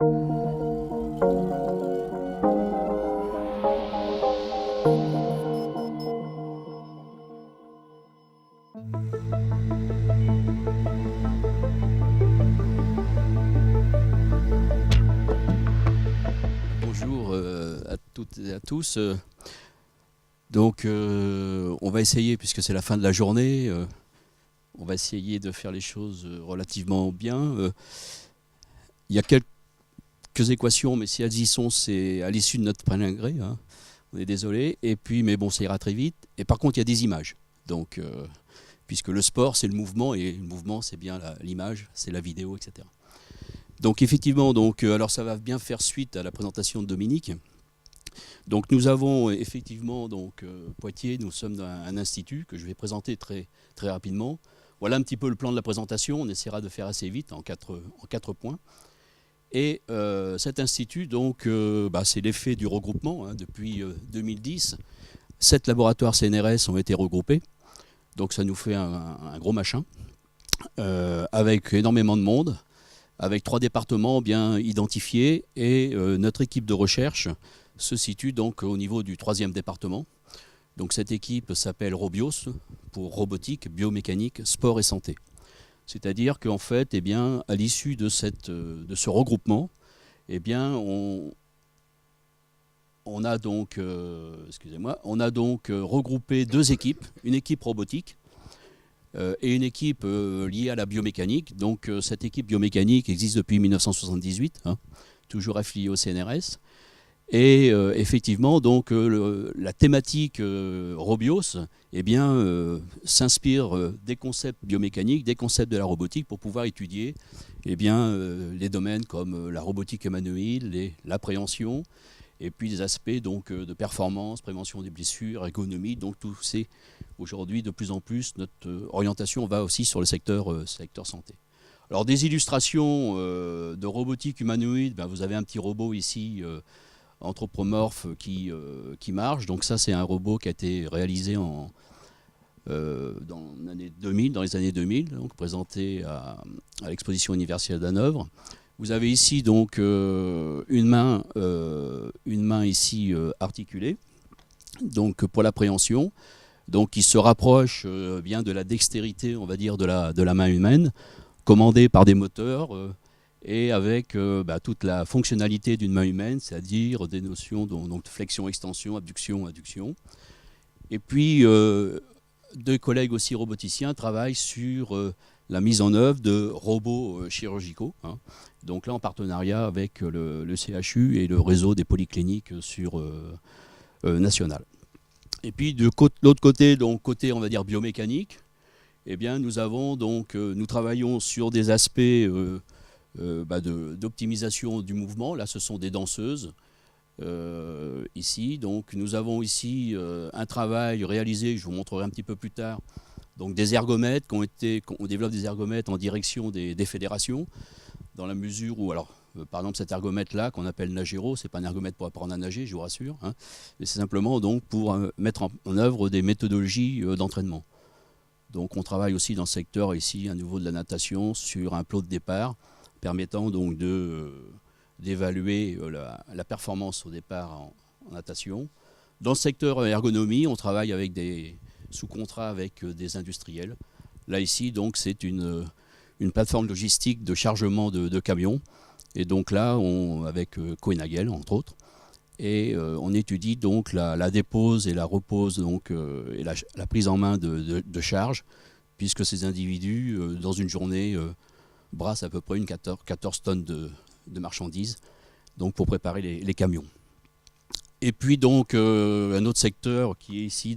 Bonjour à toutes et à tous. On va essayer, puisque c'est la fin de la journée, on va essayer de faire les choses relativement bien. Il y a quelques équations, mais si elles y sont, c'est à l'issue de notre plein gré, hein. On est désolé. Et puis, mais bon, ça ira très vite. Et par contre, il y a des images. Donc, puisque le sport, c'est le mouvement, et le mouvement, c'est bien l'image, c'est la vidéo, etc. Donc effectivement, alors ça va bien faire suite à la présentation de Dominique. Donc nous avons effectivement Poitiers, nous sommes dans un institut que je vais présenter très, très rapidement. Voilà un petit peu le plan de la présentation, on essaiera de faire assez vite en quatre points. Et cet institut, c'est l'effet du regroupement, hein. Depuis 2010, 7 laboratoires CNRS ont été regroupés. Donc ça nous fait un gros machin, avec énormément de monde, avec 3 départements bien identifiés, et notre équipe de recherche se situe donc au niveau du 3e département. Donc cette équipe s'appelle Robios, pour robotique, biomécanique, sport et santé. C'est-à-dire qu'en fait, à l'issue de ce regroupement, on a regroupé 2 équipes, une équipe robotique et une équipe liée à la biomécanique. Donc cette équipe biomécanique existe depuis 1978, hein, toujours affiliée au CNRS. Et effectivement, la thématique Robios s'inspire des concepts biomécaniques, des concepts de la robotique pour pouvoir étudier les domaines comme la robotique humanoïde, l'appréhension, et puis des aspects de performance, prévention des blessures, ergonomie. Donc tout c'est aujourd'hui de plus en plus, notre orientation va aussi sur le secteur santé. Alors des illustrations de robotique humanoïde, vous avez un petit robot ici, anthropomorphe qui marche. Donc ça, c'est un robot qui a été réalisé dans les années 2000, donc présenté à l'exposition universelle d'Hanovre. Vous avez ici une main ici articulée, donc pour l'appréhension, donc qui se rapproche bien de la dextérité, on va dire, de la main humaine, commandée par des moteurs. Et avec toute la fonctionnalité d'une main humaine, c'est-à-dire des notions de flexion, extension, abduction, adduction. Et puis, 2 collègues aussi roboticiens travaillent sur la mise en œuvre de robots chirurgicaux, hein. Donc là, en partenariat avec le CHU et le réseau des polycliniques national. Et puis, de l'autre côté, côté, on va dire, biomécanique, nous travaillons sur des aspects d'optimisation du mouvement. Là, ce sont des danseuses ici. Donc, nous avons ici un travail réalisé, je vous montrerai un petit peu plus tard, donc des ergomètres on développe des ergomètres en direction des fédérations, dans la mesure où, par exemple, cet ergomètre-là, qu'on appelle Nagero, c'est pas un ergomètre pour apprendre à nager, je vous rassure, hein, mais c'est simplement pour mettre en œuvre des méthodologies d'entraînement. Donc, on travaille aussi dans le secteur ici, à nouveau de la natation, sur un plot de départ, permettant d'évaluer la performance au départ en natation. Dans le secteur ergonomie, on travaille sous contrat avec des industriels. Là ici, c'est une plateforme logistique de chargement de camions. Et donc là, avec Koenagel, entre autres, et on étudie la dépose et la repose, et la prise en main de charge, puisque ces individus, dans une journée, brasse à peu près 14 tonnes de marchandises, donc pour préparer les camions. Et puis un autre secteur qui est ici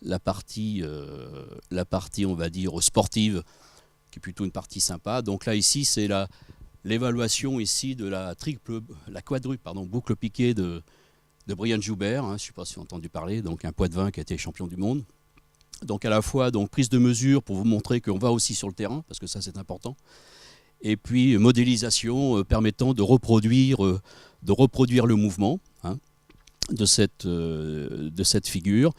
la partie on va dire sportive, qui est plutôt une partie sympa. Donc là ici c'est l'évaluation ici de la quadruple boucle piquée de Brian Joubert, hein, je ne sais pas si vous avez entendu parler, donc un poids-de-vin qui a été champion du monde. Donc à la fois prise de mesure pour vous montrer qu'on va aussi sur le terrain, parce que ça c'est important, et puis modélisation permettant de reproduire le mouvement, hein, de cette figure.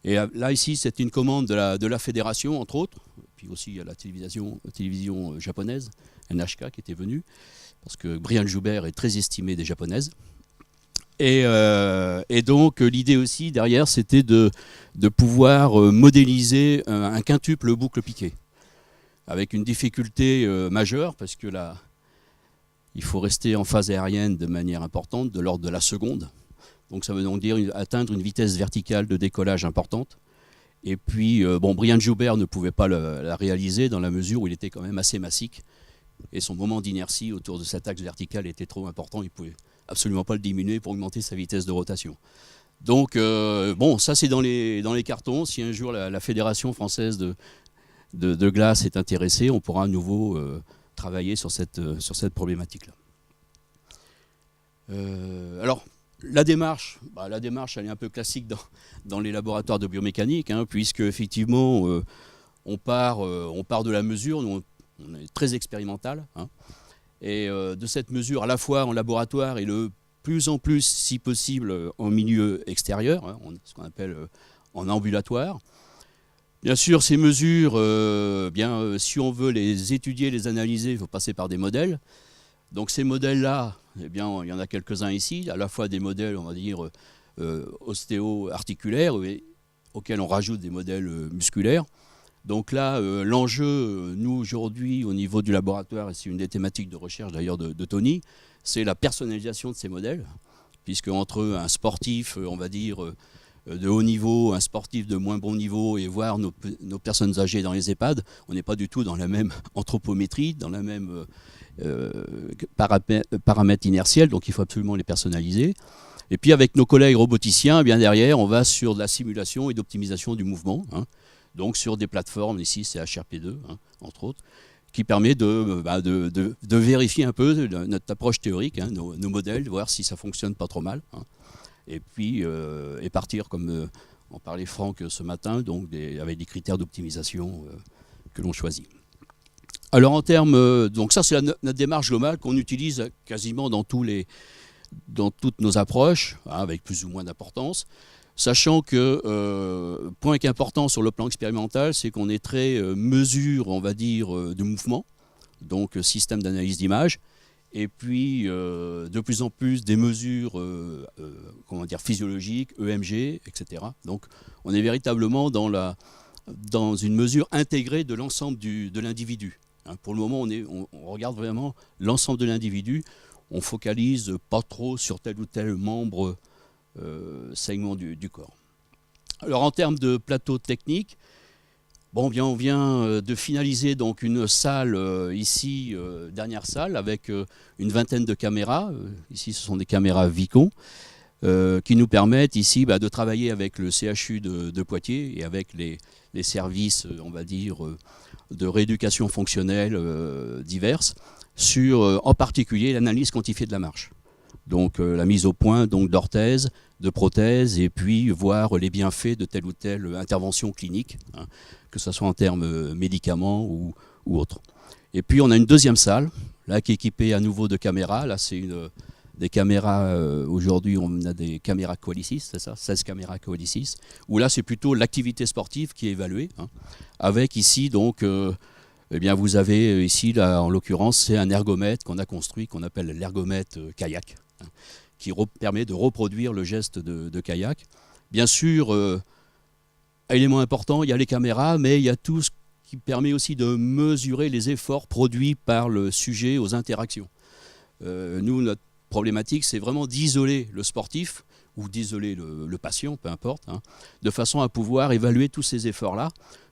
Et là ici c'est une commande de la fédération, entre autres, puis aussi à la télévision japonaise, NHK, qui était venue, parce que Brian Joubert est très estimé des japonaises. Et donc l'idée aussi derrière, c'était de pouvoir modéliser un quintuple boucle piqué, avec une difficulté majeure, parce que là, il faut rester en phase aérienne de manière importante, de l'ordre de la seconde. Donc ça veut donc dire atteindre une vitesse verticale de décollage importante. Et puis, Brian Joubert ne pouvait pas la réaliser dans la mesure où il était quand même assez massique. Et son moment d'inertie autour de cet axe vertical était trop important. Il ne pouvait absolument pas le diminuer pour augmenter sa vitesse de rotation. Donc, ça c'est dans les cartons. Si un jour la Fédération française de glace est intéressée, on pourra à nouveau travailler sur cette problématique-là. Alors, la démarche, elle est un peu classique dans les laboratoires de biomécanique, puisque effectivement, on part de la mesure, nous, on est très expérimental, et de cette mesure à la fois en laboratoire et de plus en plus, si possible, en milieu extérieur, ce qu'on appelle en ambulatoire. Bien sûr, ces mesures, si on veut les étudier, les analyser, il faut passer par des modèles. Donc ces modèles-là, il y en a quelques-uns ici, à la fois des modèles, on va dire, ostéo-articulaires, auxquels on rajoute des modèles musculaires. Donc là, l'enjeu, nous, aujourd'hui, au niveau du laboratoire, et c'est une des thématiques de recherche d'ailleurs de Tony, c'est la personnalisation de ces modèles, puisque entre un sportif, on va dire, de haut niveau, un sportif de moins bon niveau, et voir nos personnes âgées dans les EHPAD, on n'est pas du tout dans la même anthropométrie, dans la même paramètres inertiels, donc il faut absolument les personnaliser. Et puis avec nos collègues roboticiens, bien derrière, on va sur de la simulation et d'optimisation du mouvement, donc sur des plateformes, ici c'est HRP2, entre autres, qui permet de vérifier un peu notre approche théorique, nos modèles, voir si ça fonctionne pas trop mal. Et puis et partir, comme en parlait Franck ce matin, donc avec des critères d'optimisation que l'on choisit. Alors en termes, donc ça c'est notre démarche globale qu'on utilise quasiment dans toutes nos approches, avec plus ou moins d'importance, sachant que, point qui est important sur le plan expérimental, c'est qu'on est très mesure, on va dire, de mouvement, donc système d'analyse d'image, et puis de plus en plus des mesures physiologiques, EMG, etc. Donc on est véritablement dans une mesure intégrée de l'ensemble de l'individu. Pour le moment, on regarde vraiment l'ensemble de l'individu. On ne focalise pas trop sur tel ou tel membre segment du corps. Alors en termes de plateau technique, on vient de finaliser donc une salle ici, dernière salle, avec une vingtaine de caméras. Ici, ce sont des caméras Vicon qui nous permettent ici de travailler avec le CHU de Poitiers et avec les services, on va dire, de rééducation fonctionnelle diverses, sur en particulier l'analyse quantifiée de la marche. Donc la mise au point d'orthèses, de prothèses, et puis voir les bienfaits de telle ou telle intervention clinique, que ce soit en termes médicaments ou autres. Et puis on a une deuxième salle, là qui est équipée à nouveau de caméras. Là c'est des caméras, aujourd'hui on a des caméras Coalicis, c'est ça, 16 caméras Coalicis, où là c'est plutôt l'activité sportive qui est évaluée, avec ici donc, vous avez ici, là, en l'occurrence, c'est un ergomètre qu'on a construit, qu'on appelle l'ergomètre kayak, qui permet de reproduire le geste de kayak. Bien sûr, élément important, il y a les caméras, mais il y a tout ce qui permet aussi de mesurer les efforts produits par le sujet aux interactions. Nous, notre problématique, c'est vraiment d'isoler le sportif ou d'isoler le patient, peu importe, de façon à pouvoir évaluer tous ces efforts-là,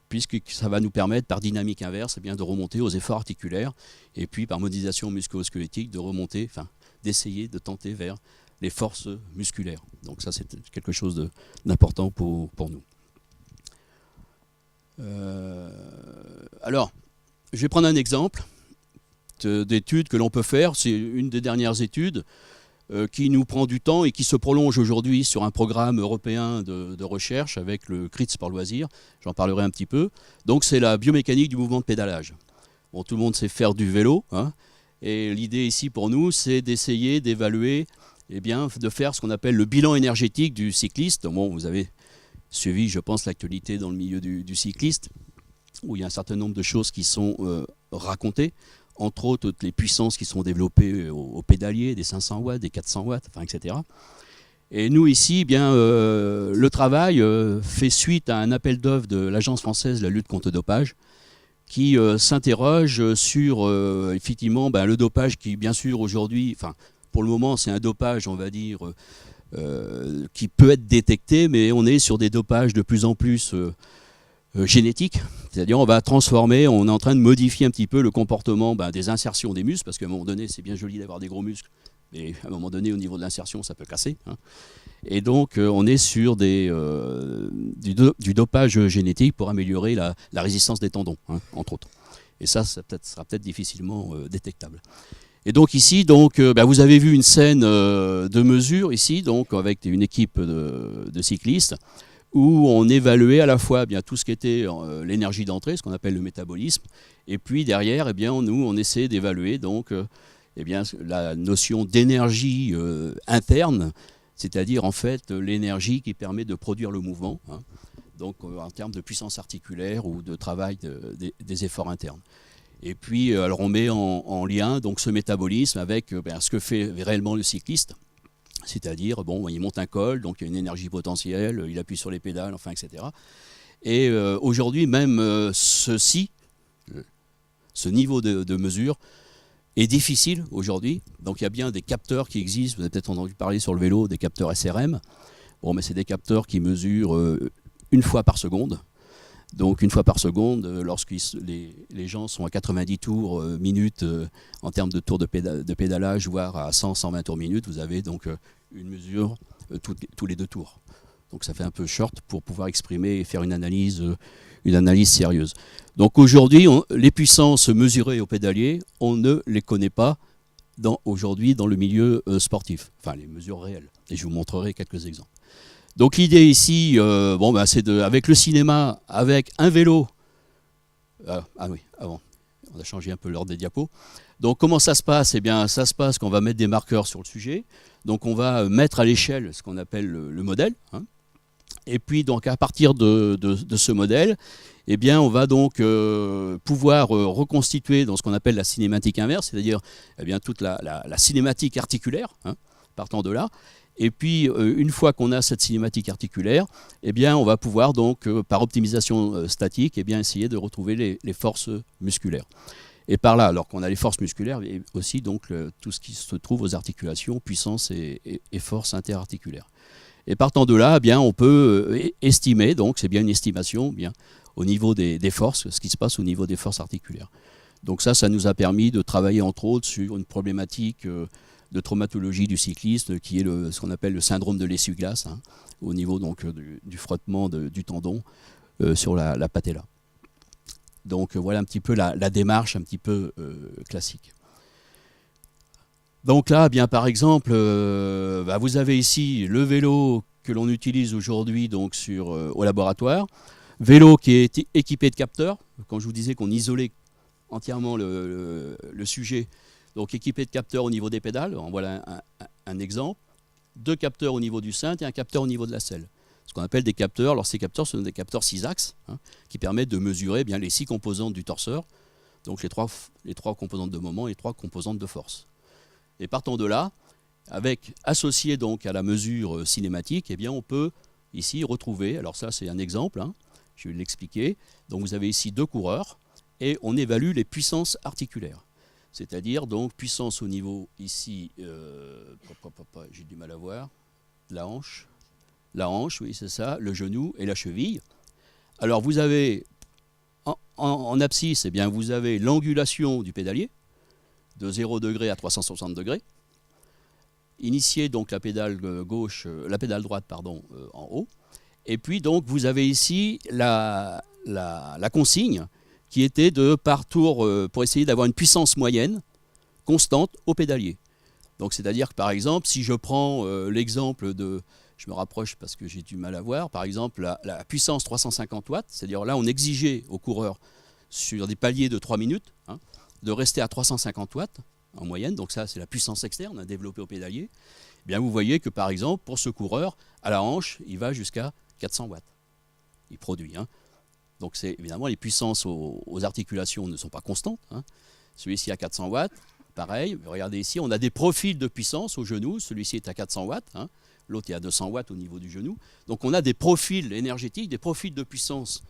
puisque ça va nous permettre, par dynamique inverse, de remonter aux efforts articulaires, et puis par modélisation musculo-squelettique, de remonter, d'essayer de tenter vers les forces musculaires. Donc ça, c'est quelque chose d'important pour nous. Alors, je vais prendre un exemple d'études que l'on peut faire. C'est une des dernières études qui nous prend du temps et qui se prolonge aujourd'hui sur un programme européen de recherche avec le CRIT Sport Loisirs. J'en parlerai un petit peu. Donc c'est la biomécanique du mouvement de pédalage. Bon, tout le monde sait faire du vélo, et l'idée ici pour nous, c'est d'essayer d'évaluer, de faire ce qu'on appelle le bilan énergétique du cycliste. Bon, vous avez suivi, je pense, l'actualité dans le milieu du cycliste, où il y a un certain nombre de choses qui sont racontées entre autres toutes les puissances qui sont développées au pédalier, des 500 watts, des 400 watts, enfin, etc. Et nous ici, eh bien, le travail fait suite à un appel d'offres de l'Agence française de la lutte contre le dopage, qui s'interroge sur effectivement le dopage qui, bien sûr, aujourd'hui, enfin, pour le moment, c'est un dopage, on va dire, qui peut être détecté, mais on est sur des dopages de plus en plus génétiques. C'est-à-dire, on va transformer, on est en train de modifier un petit peu le comportement des insertions des muscles, parce qu'à un moment donné, c'est bien joli d'avoir des gros muscles, mais à un moment donné, au niveau de l'insertion, ça peut casser. Hein. Et donc, on est sur du dopage génétique pour améliorer la résistance des tendons, hein, entre autres. Et ça sera peut-être difficilement détectable. Et donc ici, vous avez vu une scène de mesure ici, donc avec une équipe de cyclistes, où on évaluait à la fois tout ce qui était l'énergie d'entrée, ce qu'on appelle le métabolisme, et puis derrière, nous, on essaie d'évaluer la notion d'énergie interne, c'est-à-dire en fait l'énergie qui permet de produire le mouvement, hein, donc en termes de puissance articulaire ou de travail des efforts internes. Et puis alors on met en lien donc ce métabolisme avec ce que fait réellement le cycliste, c'est-à-dire il monte un col, donc il y a une énergie potentielle, il appuie sur les pédales, enfin, etc. Et aujourd'hui même ce niveau de mesure est difficile aujourd'hui. Donc il y a bien des capteurs qui existent, vous avez peut-être entendu parler sur le vélo, des capteurs SRM. Bon, mais c'est des capteurs qui mesurent une fois par seconde. Donc une fois par seconde, lorsque les gens sont à 90 tours minute en termes de tours de pédalage, voire à 100-120 tours minute, vous avez donc une mesure tous les 2 tours. Donc ça fait un peu short pour pouvoir exprimer et faire une analyse sérieuse. Donc aujourd'hui, les puissances mesurées au pédalier, on ne les connaît pas aujourd'hui dans le milieu sportif, enfin les mesures réelles. Et je vous montrerai quelques exemples. Donc l'idée ici, c'est avec le cinéma, avec un vélo. Oui, avant, on a changé un peu l'ordre des diapos. Donc comment ça se passe ? Eh bien, ça se passe qu'on va mettre des marqueurs sur le sujet. Donc on va mettre à l'échelle ce qu'on appelle le modèle. Hein. Et puis donc à partir de ce modèle, eh bien, on va donc pouvoir reconstituer dans ce qu'on appelle la cinématique inverse, c'est-à-dire toute la cinématique articulaire, hein, partant de là. Et puis, une fois qu'on a cette cinématique articulaire, eh bien, on va pouvoir donc, par optimisation statique, essayer de retrouver les forces musculaires. Et par là, alors qu'on a les forces musculaires, et aussi donc tout ce qui se trouve aux articulations, puissance et force interarticulaire. Et partant de là, on peut estimer, donc c'est bien une estimation, au niveau des forces, ce qui se passe au niveau des forces articulaires. Donc ça nous a permis de travailler entre autres sur une problématique de traumatologie du cycliste, qui est ce qu'on appelle le syndrome de l'essuie-glace, hein, au niveau donc, du frottement du tendon sur la patella. Donc voilà un petit peu la démarche un petit peu classique. Donc là, par exemple, vous avez ici le vélo que l'on utilise aujourd'hui donc, au laboratoire. Vélo qui est équipé de capteurs. Quand je vous disais qu'on isolait entièrement le sujet, donc équipé de capteurs au niveau des pédales, en voilà un exemple. 2 capteurs au niveau du cintre et un capteur au niveau de la selle. Ce qu'on appelle des capteurs. Alors ces capteurs sont des capteurs 6 axes, hein, qui permettent de mesurer les 6 composantes du torseur, donc les trois composantes de moment et les 3 composantes de force. Et partant de là, associé donc à la mesure cinématique, on peut ici retrouver, alors ça c'est un exemple, hein, je vais l'expliquer. Donc vous avez ici 2 coureurs et on évalue les puissances articulaires. C'est-à-dire donc puissance au niveau ici, j'ai du mal à voir, la hanche, oui c'est ça, le genou et la cheville. Alors vous avez en abscisse, vous avez l'angulation du pédalier de 0 degré à 360 degrés. Initiez donc la pédale droite en haut. Et puis donc vous avez ici la consigne qui était de par tour pour essayer d'avoir une puissance moyenne constante au pédalier. Donc c'est-à-dire que par exemple, si je prends l'exemple je me rapproche parce que j'ai du mal à voir, par exemple la puissance 350 watts, c'est-à-dire là on exigeait aux coureurs sur des paliers de 3 minutes, hein, de rester à 350 watts en moyenne, donc ça c'est la puissance externe développée au pédalier. Vous voyez que par exemple pour ce coureur, à la hanche, il va jusqu'à 400 watts. Il produit, hein. Donc c'est évidemment les puissances aux articulations ne sont pas constantes, hein. celui-ci à 400 watts, pareil, regardez ici, on a des profils de puissance au genou, celui-ci est à 400 watts, hein, l'autre est à 200 watts au niveau du genou. Donc on a des profils énergétiques, des profils de puissance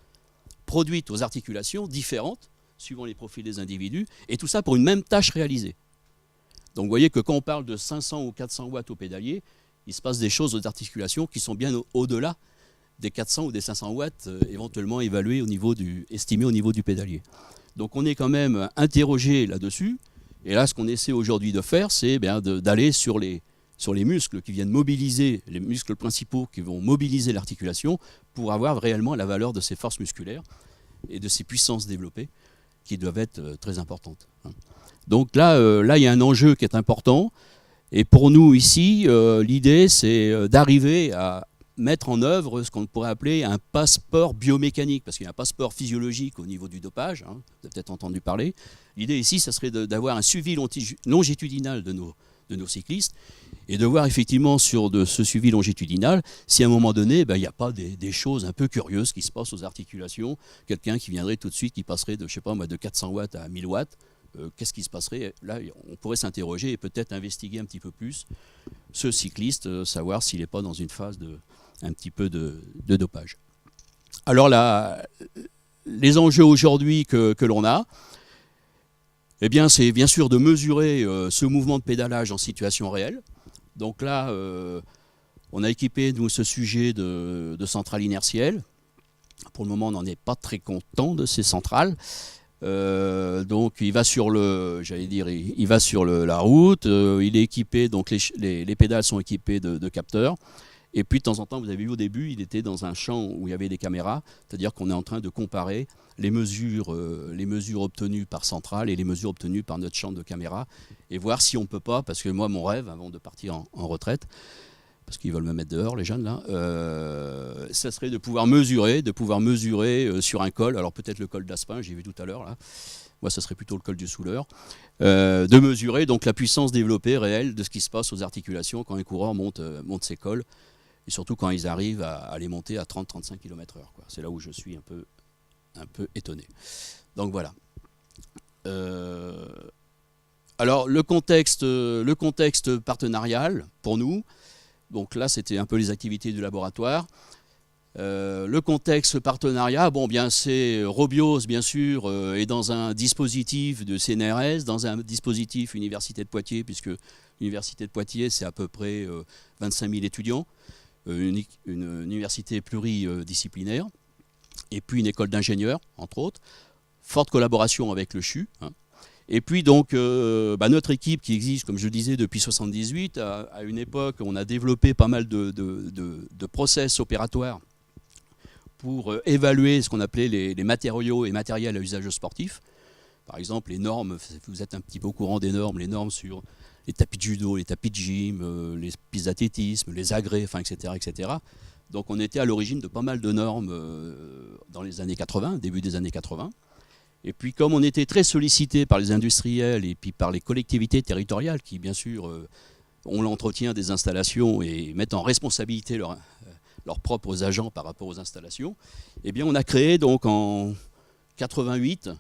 produites aux articulations différentes, suivant les profils des individus, et tout ça pour une même tâche réalisée. Donc vous voyez que quand on parle de 500 ou 400 watts au pédalier, il se passe des choses aux articulations qui sont bien au-delà des 400 ou des 500 watts éventuellement évalués estimés au niveau du pédalier. Donc on est quand même interrogé là-dessus. Et là, ce qu'on essaie aujourd'hui de faire, c'est d'aller sur les muscles qui viennent mobiliser, les muscles principaux qui vont mobiliser l'articulation pour avoir réellement la valeur de ces forces musculaires et de ces puissances développées qui doivent être très importantes. Donc là, il y a un enjeu qui est important. Et pour nous ici, l'idée, c'est d'arriver à mettre en œuvre ce qu'on pourrait appeler un passeport biomécanique, parce qu'il y a un passeport physiologique au niveau du dopage, hein, vous avez peut-être entendu parler. L'idée ici, ça serait d'avoir un suivi longitudinal de nos cyclistes, et de voir effectivement sur ce suivi longitudinal si à un moment donné, il n'y a pas des choses un peu curieuses qui se passent aux articulations, quelqu'un qui viendrait tout de suite, qui passerait de, je sais pas, de 400 watts à 1000 watts, qu'est-ce qui se passerait? Là, on pourrait s'interroger et peut-être investiguer un petit peu plus ce cycliste, savoir s'il n'est pas dans une phase un petit peu de dopage. Alors là, les enjeux aujourd'hui que l'on a, eh bien, c'est bien sûr de mesurer ce mouvement de pédalage en situation réelle. Donc là, on a équipé nous ce sujet de centrales inertielles. Pour le moment, on n'en est pas très content de ces centrales. Donc il va sur la route, il est équipé, donc les pédales sont équipées de capteurs. Et puis de temps en temps, vous avez vu au début, il était dans un champ où il y avait des caméras, c'est-à-dire qu'on est en train de comparer les mesures obtenues par centrale et les mesures obtenues par notre champ de caméra, et voir si on peut pas, parce que moi mon rêve, avant de partir en retraite, parce qu'ils veulent me mettre dehors les jeunes là, ça serait de pouvoir mesurer sur un col, alors peut-être le col d'Aspin, j'ai vu tout à l'heure là, moi ça serait plutôt le col du Souleur, de mesurer donc la puissance développée réelle de ce qui se passe aux articulations quand un coureur monte ses cols, et surtout quand ils arrivent à les monter à 30-35 km/h. C'est là où je suis un peu étonné. Donc voilà. Alors le contexte partenarial pour nous, donc là c'était un peu les activités du laboratoire. Le contexte partenariat, c'est Robios bien sûr est dans un dispositif de CNRS, dans un dispositif Université de Poitiers, puisque l'Université de Poitiers c'est à peu près 25 000 étudiants, une université pluridisciplinaire, et puis une école d'ingénieurs entre autres, forte collaboration avec le CHU. Et puis donc notre équipe qui existe, comme je le disais, depuis 1978, à une époque on a développé pas mal de process opératoires pour évaluer ce qu'on appelait les matériaux et matériels à usage sportif. Par exemple, les normes, vous êtes un petit peu au courant des normes, les normes sur les tapis de judo, les tapis de gym, les pistes d'athlétisme, les agrès, etc., etc. Donc on était à l'origine de pas mal de normes dans les années 80, début des années 80. Et puis comme on était très sollicité par les industriels et puis par les collectivités territoriales qui, bien sûr, ont l'entretien des installations et mettent en responsabilité leurs propres agents par rapport aux installations, eh bien on a créé donc en 88,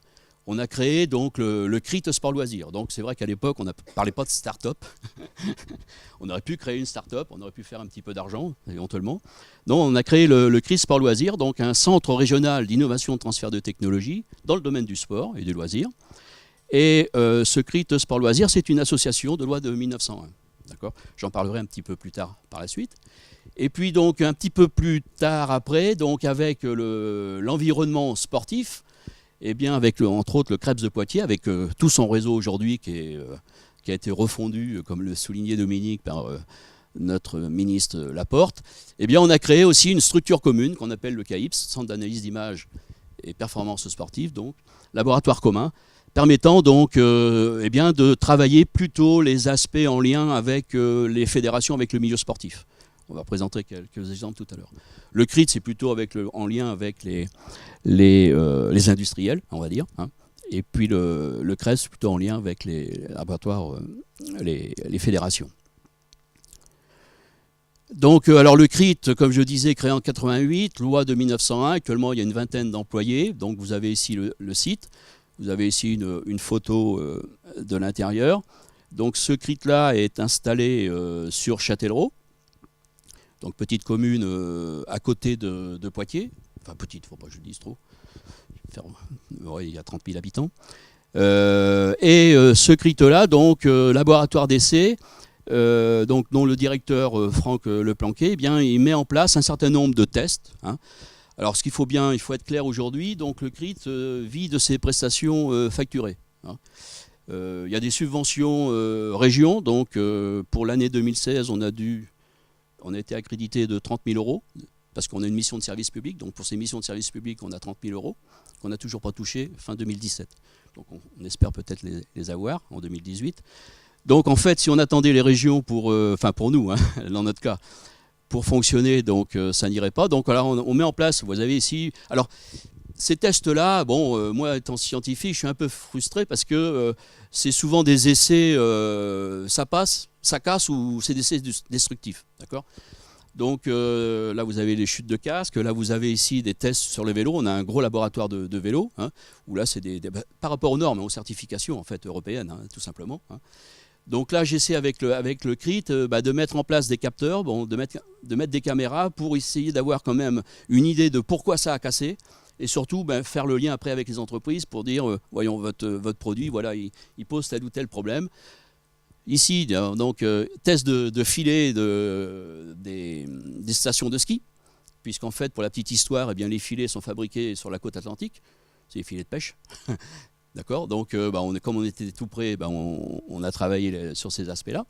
on a créé donc le CRIT Sport Loisirs. Donc c'est vrai qu'à l'époque on ne parlait pas de start-up. On aurait pu créer une start-up, on aurait pu faire un petit peu d'argent éventuellement. Non, on a créé le CRIT Sport Loisirs, donc un centre régional d'innovation et de transfert de technologie dans le domaine du sport et du loisir. Et ce CRIT Sport Loisirs, c'est une association de loi de 1901. D'accord ? J'en parlerai un petit peu plus tard par la suite. Et puis donc un petit peu plus tard après, donc avec l'environnement sportif, eh bien avec entre autres le Krebs de Poitiers, avec tout son réseau aujourd'hui qui a été refondu, comme le soulignait Dominique, par notre ministre Laporte, eh bien on a créé aussi une structure commune qu'on appelle le CAIPS, Centre d'analyse d'image et performance sportive, donc laboratoire commun, permettant donc de travailler plutôt les aspects en lien avec les fédérations, avec le milieu sportif. On va présenter quelques exemples tout à l'heure. Le CRIT, c'est plutôt en lien avec les industriels, on va dire. Et puis le CRES, c'est plutôt en lien avec les laboratoires, les fédérations. Donc, alors le CRIT, comme je disais, créé en 88, loi de 1901. Actuellement, il y a une vingtaine d'employés. Donc, vous avez ici le site. Vous avez ici une photo de l'intérieur. Donc ce CRIT-là est installé sur Châtellerault, donc petite commune à côté de Poitiers. Enfin petite, faut pas que je le dise trop. Ouais, il y a 30 000 habitants. Ce CRIT-là, donc laboratoire d'essai, donc, dont le directeur Franck Leplanquet, eh bien, il met en place un certain nombre de tests. Hein. Alors, il faut être clair aujourd'hui, donc le CRIT vit de ses prestations facturées. Hein. Il y a des subventions régions, donc pour l'année 2016, on a été accrédité de 30 000 euros, parce qu'on a une mission de service public. Donc pour ces missions de service public, on a 30 000 euros, qu'on n'a toujours pas touché fin 2017. Donc on espère peut-être les avoir en 2018. Donc en fait, si on attendait les régions pour nous, hein, dans notre cas, pour fonctionner, donc ça n'irait pas. Donc alors on met en place, vous avez ici, alors ces tests-là, bon, moi étant scientifique, je suis un peu frustré parce que c'est souvent des essais, ça passe, ça casse ou c'est des essais destructifs, d'accord ? Donc là, vous avez les chutes de casque. Là, vous avez ici des tests sur le vélo. On a un gros laboratoire de vélo, hein, où là, c'est par rapport aux normes, aux certifications en fait, européennes, hein, tout simplement. Hein. Donc là, j'essaie avec le CRIT de mettre en place des capteurs, bon, de mettre des caméras pour essayer d'avoir quand même une idée de pourquoi ça a cassé. Et surtout, faire le lien après avec les entreprises pour dire, voyons, votre produit, voilà, il pose tel ou tel problème. Ici, donc, test de filet des stations de ski, puisqu'en fait, pour la petite histoire, eh bien, les filets sont fabriqués sur la côte atlantique. C'est des filets de pêche. D'accord. Donc, comme on était tout près, on a travaillé sur ces aspects-là.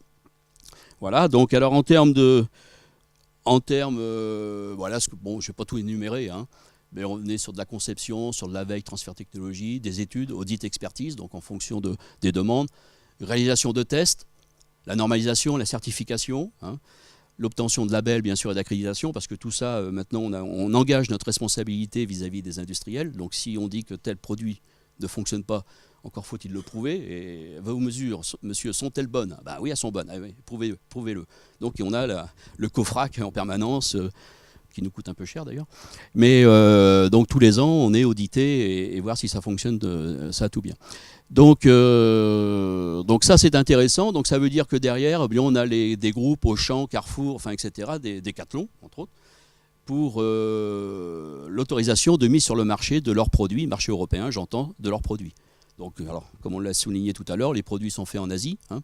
Voilà. Donc, alors, en termes, voilà, bon, je ne vais pas tout énumérer, hein, mais on est sur de la conception, sur de la veille, transfert technologie, des études, audit, expertise, donc en fonction des demandes. Réalisation de tests, la normalisation, la certification, hein, l'obtention de labels bien sûr et d'accréditation, parce que tout ça, maintenant on engage notre responsabilité vis-à-vis des industriels. Donc si on dit que tel produit ne fonctionne pas, encore faut-il le prouver. Et vos mesures, monsieur, sont-elles bonnes ? Ben oui, elles sont bonnes. Ah oui, prouvez-le. Donc on a le COFRAC en permanence, qui nous coûte un peu cher d'ailleurs. Mais donc tous les ans, on est audité et voir si ça fonctionne, ça tout bien. Donc ça c'est intéressant. Donc ça veut dire que derrière, on a des groupes Auchan, Carrefour, enfin etc., des Decathlon entre autres, pour l'autorisation de mise sur le marché de leurs produits, marché européen, j'entends, de leurs produits. Donc alors, comme on l'a souligné tout à l'heure, les produits sont faits en Asie. Hein.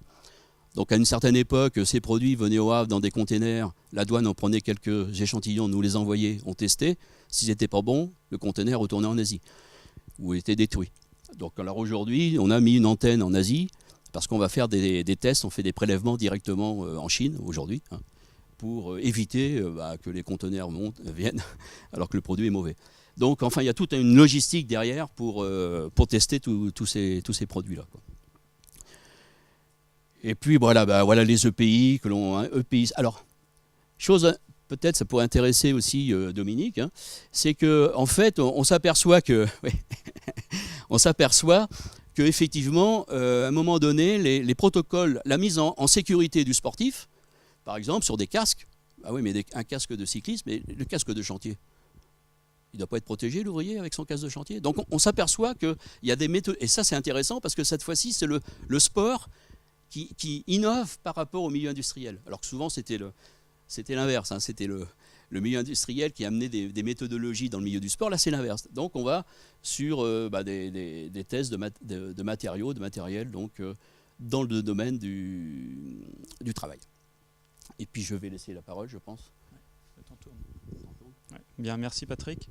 Donc à une certaine époque, ces produits venaient au Havre dans des containers, la douane en prenait quelques échantillons, nous les envoyait, on testait. S'ils n'étaient pas bons, le container retournait en Asie, ou était détruit. Donc alors aujourd'hui, on a mis une antenne en Asie, parce qu'on va faire des tests, on fait des prélèvements directement en Chine aujourd'hui, hein, pour éviter que les conteneurs viennent alors que le produit est mauvais. Donc enfin, il y a toute une logistique derrière pour tester tous ces produits-là, quoi. Et puis voilà les EPI que l'on EPI. Alors, chose peut-être ça pourrait intéresser aussi Dominique, hein, c'est que en fait on s'aperçoit que effectivement à un moment donné les protocoles, la mise en sécurité du sportif, par exemple sur des casques. Ah oui, mais un casque de cycliste, mais le casque de chantier, il ne doit pas être protégé, l'ouvrier, avec son casque de chantier. Donc on s'aperçoit qu'il y a des méthodes, et ça c'est intéressant parce que cette fois-ci c'est le sport qui innove par rapport au milieu industriel. Alors que souvent c'était l'inverse, hein, c'était le milieu industriel qui amenait des méthodologies dans le milieu du sport. Là c'est l'inverse. Donc on va sur des tests de matériaux, de matériel, donc dans le domaine du travail. Et puis je vais laisser la parole, je pense. Ouais. Bien, merci Patrick.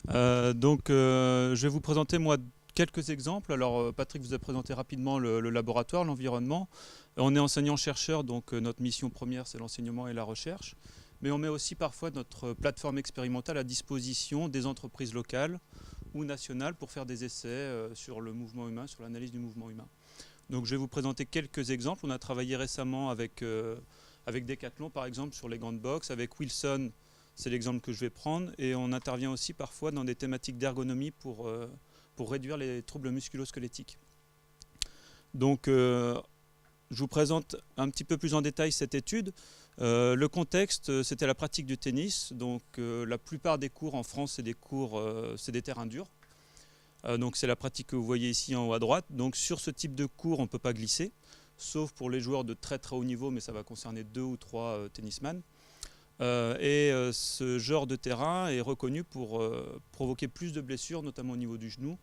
Je vais vous présenter moi quelques exemples. Alors Patrick vous a présenté rapidement le laboratoire, l'environnement. On est enseignant-chercheur, donc notre mission première c'est l'enseignement et la recherche. Mais on met aussi parfois notre plateforme expérimentale à disposition des entreprises locales ou nationales pour faire des essais sur le mouvement humain, sur l'analyse du mouvement humain. Donc je vais vous présenter quelques exemples. On a travaillé récemment avec Decathlon par exemple sur les gants de boxe, avec Wilson, c'est l'exemple que je vais prendre, et on intervient aussi parfois dans des thématiques d'ergonomie pour réduire les troubles musculo-squelettiques. Donc je vous présente un petit peu plus en détail cette étude. Le contexte, c'était la pratique du tennis. Donc la plupart des cours en France, c'est des terrains durs. Donc c'est la pratique que vous voyez ici en haut à droite. Donc sur ce type de cours, on ne peut pas glisser, sauf pour les joueurs de très très haut niveau, mais ça va concerner 2 ou 3 tennisman. Ce genre de terrain est reconnu pour provoquer plus de blessures, notamment au niveau du genou,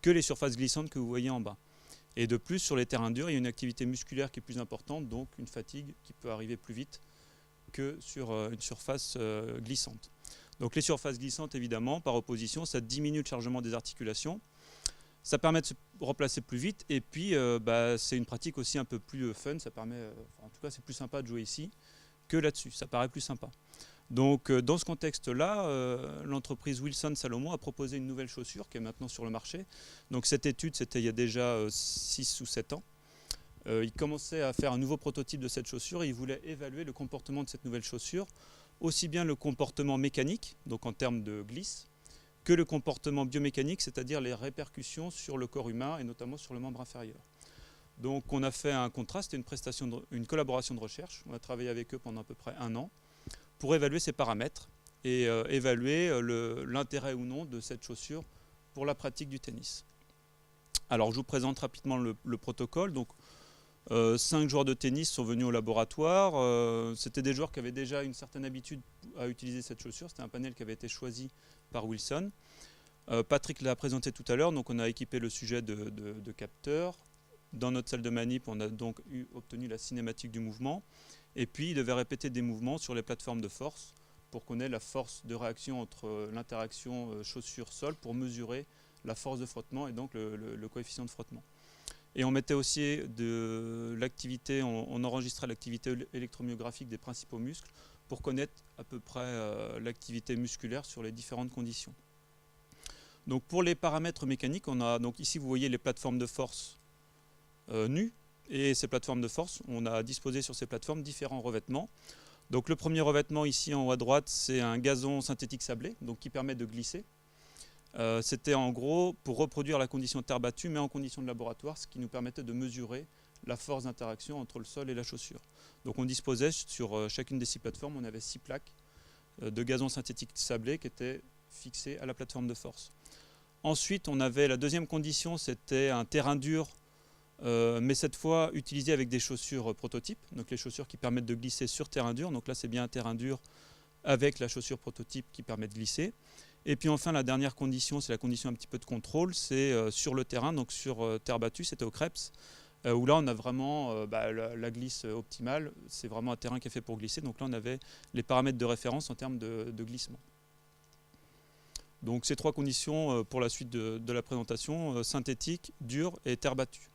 que les surfaces glissantes que vous voyez en bas. Et de plus, sur les terrains durs, il y a une activité musculaire qui est plus importante, donc une fatigue qui peut arriver plus vite que sur une surface glissante. Donc les surfaces glissantes, évidemment, par opposition, ça diminue le chargement des articulations, ça permet de se replacer plus vite, et puis c'est une pratique aussi un peu plus fun, ça permet, en tout cas c'est plus sympa de jouer ici que là-dessus, ça paraît plus sympa. Donc dans ce contexte-là, l'entreprise Wilson Salomon a proposé une nouvelle chaussure qui est maintenant sur le marché. Donc cette étude, c'était il y a déjà 6 ou 7 ans. Ils commençaient à faire un nouveau prototype de cette chaussure et ils voulaient évaluer le comportement de cette nouvelle chaussure, aussi bien le comportement mécanique, donc en termes de glisse, que le comportement biomécanique, c'est-à-dire les répercussions sur le corps humain et notamment sur le membre inférieur. Donc on a fait un contrat, c'était une collaboration de recherche. On a travaillé avec eux pendant à peu près 1 an pour évaluer ces paramètres et évaluer l'intérêt ou non de cette chaussure pour la pratique du tennis. Alors je vous présente rapidement le protocole. Donc 5 joueurs de tennis sont venus au laboratoire. C'était des joueurs qui avaient déjà une certaine habitude à utiliser cette chaussure. C'était un panel qui avait été choisi par Wilson. Patrick l'a présenté tout à l'heure. Donc on a équipé le sujet de capteurs. Dans notre salle de manip, on a donc obtenu la cinématique du mouvement. Et puis, il devait répéter des mouvements sur les plateformes de force pour qu'on ait la force de réaction entre l'interaction chaussure-sol pour mesurer la force de frottement et donc le coefficient de frottement. Et on mettait aussi de l'activité, on enregistrait l'activité électromyographique des principaux muscles pour connaître à peu près l'activité musculaire sur les différentes conditions. Donc pour les paramètres mécaniques, on a donc ici vous voyez les plateformes de force nues. Et ces plateformes de force, on a disposé sur ces plateformes différents revêtements. Donc le premier revêtement ici en haut à droite, c'est un gazon synthétique sablé, donc qui permet de glisser. C'était en gros pour reproduire la condition de terre battue, mais en condition de laboratoire, ce qui nous permettait de mesurer la force d'interaction entre le sol et la chaussure. Donc on disposait sur chacune des 6 plateformes, on avait 6 plaques de gazon synthétique sablé qui étaient fixées à la plateforme de force. Ensuite, on avait la deuxième condition, c'était un terrain dur, mais cette fois utilisé avec des chaussures prototypes, donc les chaussures qui permettent de glisser sur terrain dur. Donc là, c'est bien un terrain dur avec la chaussure prototype qui permet de glisser. Et puis enfin, la dernière condition, c'est la condition un petit peu de contrôle, c'est sur le terrain, donc sur terre battue, c'était au Krebs, où là, on a vraiment la glisse optimale. C'est vraiment un terrain qui est fait pour glisser. Donc là, on avait les paramètres de référence en termes de glissement. Donc ces 3 conditions pour la suite de la présentation, synthétique, dur et terre battue.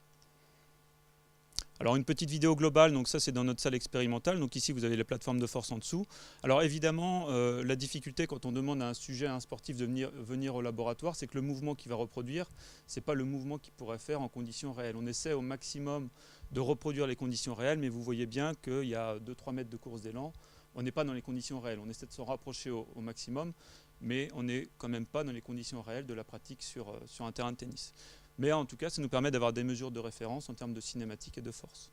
Alors une petite vidéo globale, donc ça c'est dans notre salle expérimentale, donc ici vous avez les plateformes de force en dessous. Alors évidemment, la difficulté quand on demande à un sujet, à un sportif de venir au laboratoire, c'est que le mouvement qu'il va reproduire, ce n'est pas le mouvement qu'il pourrait faire en conditions réelles. On essaie au maximum de reproduire les conditions réelles, mais vous voyez bien qu'il y a 2-3 mètres de course d'élan, on n'est pas dans les conditions réelles. On essaie de s'en rapprocher au maximum, mais on n'est quand même pas dans les conditions réelles de la pratique sur un terrain de tennis. Mais en tout cas, ça nous permet d'avoir des mesures de référence en termes de cinématique et de force.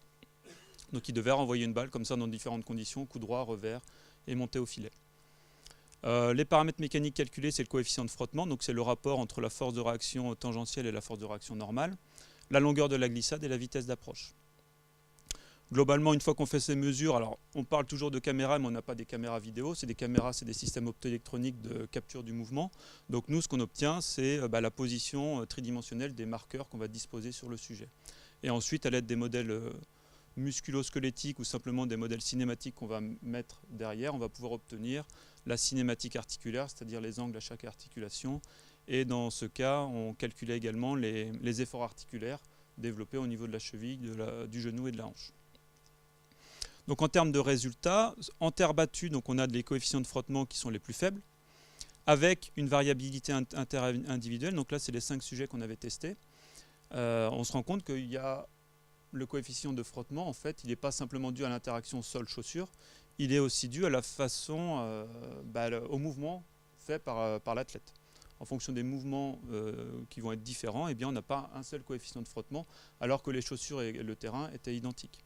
Donc il devait renvoyer une balle comme ça dans différentes conditions, coup droit, revers et monter au filet. Les paramètres mécaniques calculés, c'est le coefficient de frottement, donc c'est le rapport entre la force de réaction tangentielle et la force de réaction normale, la longueur de la glissade et la vitesse d'approche. Globalement, une fois qu'on fait ces mesures, alors on parle toujours de caméras, mais on n'a pas des caméras vidéo, c'est des caméras, c'est des systèmes optoélectroniques de capture du mouvement. Donc nous, ce qu'on obtient, c'est la position tridimensionnelle des marqueurs qu'on va disposer sur le sujet. Et ensuite, à l'aide des modèles musculo-squelettiques ou simplement des modèles cinématiques qu'on va mettre derrière, on va pouvoir obtenir la cinématique articulaire, c'est-à-dire les angles à chaque articulation. Et dans ce cas, on calculait également les efforts articulaires développés au niveau de la cheville, du genou et de la hanche. Donc en termes de résultats, en terre battue, donc on a des coefficients de frottement qui sont les plus faibles, avec une variabilité interindividuelle. Donc là, c'est les 5 sujets qu'on avait testés. On se rend compte qu'il y a le coefficient de frottement, en fait, il n'est pas simplement dû à l'interaction sol-chaussure, il est aussi dû à la façon, au mouvement fait par l'athlète. En fonction des mouvements qui vont être différents, eh bien, on n'a pas un seul coefficient de frottement, alors que les chaussures et le terrain étaient identiques.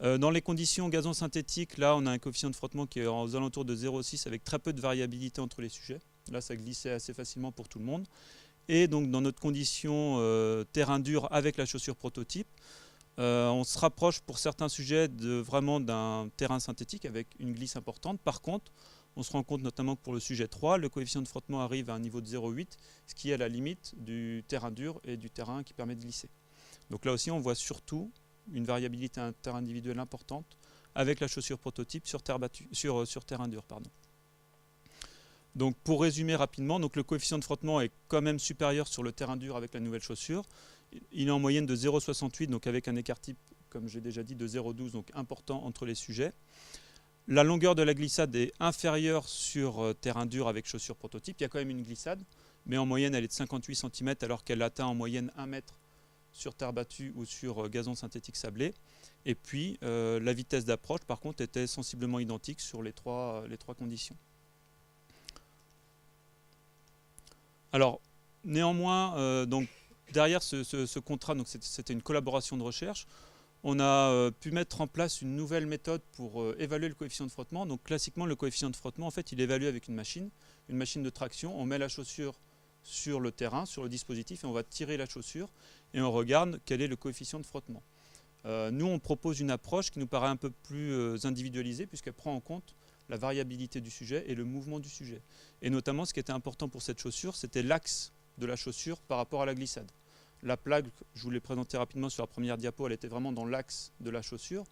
Dans les conditions gazon synthétique, là, on a un coefficient de frottement qui est aux alentours de 0,6 avec très peu de variabilité entre les sujets. Là, ça glissait assez facilement pour tout le monde. Et donc dans notre condition terrain dur avec la chaussure prototype, on se rapproche pour certains sujets vraiment d'un terrain synthétique avec une glisse importante. Par contre, on se rend compte notamment que pour le sujet 3, le coefficient de frottement arrive à un niveau de 0,8, ce qui est à la limite du terrain dur et du terrain qui permet de glisser. Donc là aussi, on voit surtout une variabilité interindividuelle importante avec la chaussure prototype sur terrain dur. Donc pour résumer rapidement, donc le coefficient de frottement est quand même supérieur sur le terrain dur avec la nouvelle chaussure. Il est en moyenne de 0,68, donc avec un écart type, comme j'ai déjà dit, de 0,12, donc important entre les sujets. La longueur de la glissade est inférieure sur terrain dur avec chaussure prototype. Il y a quand même une glissade, mais en moyenne elle est de 58 cm alors qu'elle atteint en moyenne 1 mètre sur terre battue ou sur gazon synthétique sablé. Et puis la vitesse d'approche par contre était sensiblement identique sur les trois conditions. Alors néanmoins, donc, derrière ce contrat, c'était une collaboration de recherche, on a pu mettre en place une nouvelle méthode pour évaluer le coefficient de frottement. Donc classiquement, le coefficient de frottement, en fait, il est évalué avec une machine de traction. On met la chaussure sur le terrain, sur le dispositif, et on va tirer la chaussure et on regarde quel est le coefficient de frottement. Nous, on propose une approche qui nous paraît un peu plus individualisée puisqu'elle prend en compte la variabilité du sujet et le mouvement du sujet. Et notamment, ce qui était important pour cette chaussure, c'était l'axe de la chaussure par rapport à la glissade. La plaque, je vous l'ai présentée rapidement sur la première diapo, elle était vraiment dans l'axe de la chaussure.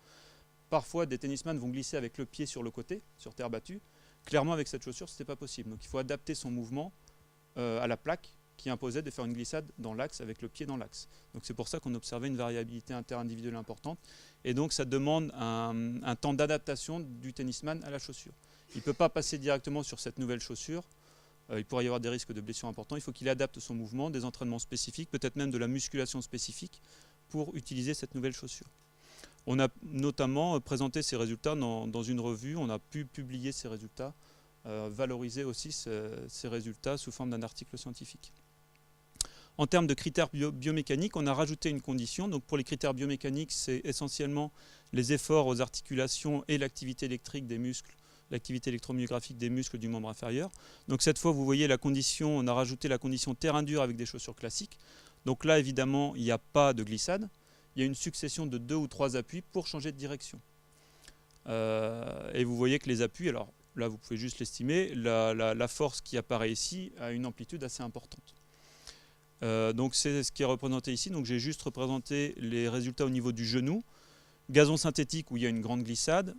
Parfois, des tennisman vont glisser avec le pied sur le côté, sur terre battue. Clairement, avec cette chaussure, ce n'était pas possible. Donc il faut adapter son mouvement à la plaque qui imposait de faire une glissade dans l'axe avec le pied dans l'axe. Donc c'est pour ça qu'on observait une variabilité interindividuelle importante. Et donc ça demande un temps d'adaptation du tennisman à la chaussure. Il ne peut pas passer directement sur cette nouvelle chaussure. Il pourrait y avoir des risques de blessures importants. Il faut qu'il adapte son mouvement, des entraînements spécifiques, peut-être même de la musculation spécifique pour utiliser cette nouvelle chaussure. On a notamment présenté ces résultats dans une revue. On a pu publier ces résultats, valoriser aussi ces résultats sous forme d'un article scientifique. En termes de critères biomécaniques, on a rajouté une condition. Donc pour les critères biomécaniques, c'est essentiellement les efforts aux articulations et l'activité électrique des muscles, l'activité électromyographique des muscles du membre inférieur. Donc cette fois, vous voyez la condition, on a rajouté la condition terrain dur avec des chaussures classiques. Donc là, évidemment, il n'y a pas de glissade. Il y a une succession de 2 ou 3 appuis pour changer de direction. Et vous voyez que les appuis, alors là, vous pouvez juste l'estimer, la force qui apparaît ici a une amplitude assez importante. Donc c'est ce qui est représenté ici. Donc j'ai juste représenté les résultats au niveau du genou. Gazon synthétique où il y a une grande glissade.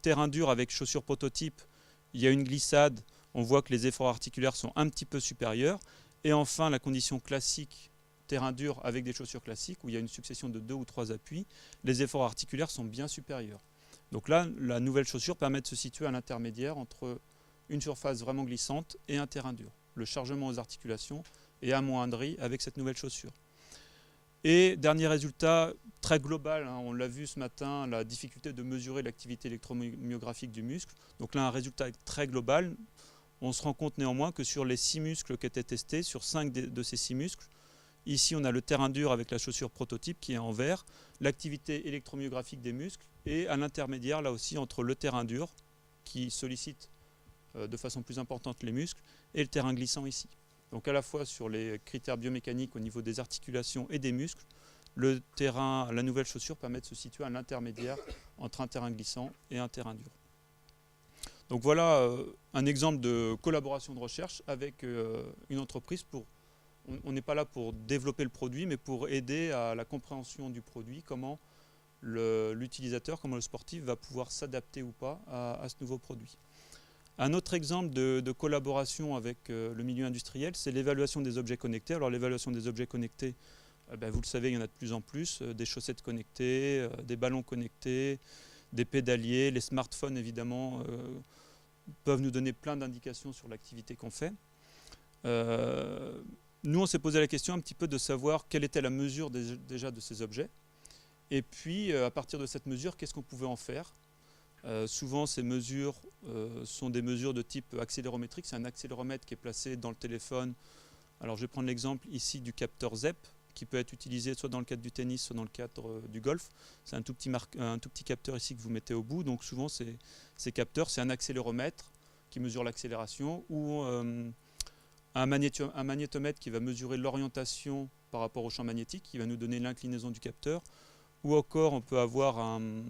Terrain dur avec chaussures prototype, il y a une glissade, on voit que les efforts articulaires sont un petit peu supérieurs. Et enfin la condition classique, terrain dur avec des chaussures classiques, où il y a une succession de 2 ou 3 appuis, les efforts articulaires sont bien supérieurs. Donc là, la nouvelle chaussure permet de se situer à l'intermédiaire entre une surface vraiment glissante et un terrain dur. Le chargement aux articulations est amoindri avec cette nouvelle chaussure. Et dernier résultat très global, on l'a vu ce matin, la difficulté de mesurer l'activité électromyographique du muscle. Donc là, un résultat très global. On se rend compte néanmoins que sur les 6 muscles qui étaient testés, sur 5 de ces 6 muscles, ici on a le terrain dur avec la chaussure prototype qui est en vert, l'activité électromyographique des muscles, et à l'intermédiaire là aussi entre le terrain dur qui sollicite de façon plus importante les muscles et le terrain glissant ici. Donc à la fois sur les critères biomécaniques au niveau des articulations et des muscles, la nouvelle chaussure permet de se situer à l'intermédiaire entre un terrain glissant et un terrain dur. Donc voilà un exemple de collaboration de recherche avec une entreprise. On n'est pas là pour développer le produit, mais pour aider à la compréhension du produit, comment l'utilisateur, comment le sportif va pouvoir s'adapter ou pas à ce nouveau produit. Un autre exemple de collaboration avec le milieu industriel, c'est l'évaluation des objets connectés. Alors l'évaluation des objets connectés, vous le savez, il y en a de plus en plus, des chaussettes connectées, des ballons connectés, des pédaliers, les smartphones évidemment peuvent nous donner plein d'indications sur l'activité qu'on fait. Nous on s'est posé la question un petit peu de savoir quelle était la mesure déjà de ces objets, et puis à partir de cette mesure, qu'est-ce qu'on pouvait en faire. Souvent ces mesures sont des mesures de type accélérométrique. C'est un accéléromètre qui est placé dans le téléphone. Alors je vais prendre l'exemple ici du capteur ZEP qui peut être utilisé soit dans le cadre du tennis, soit dans le cadre du golf. C'est un tout petit capteur ici que vous mettez au bout. Donc souvent ces capteurs, c'est un accéléromètre qui mesure l'accélération ou un magnétomètre qui va mesurer l'orientation par rapport au champ magnétique, qui va nous donner l'inclinaison du capteur, ou encore on peut avoir un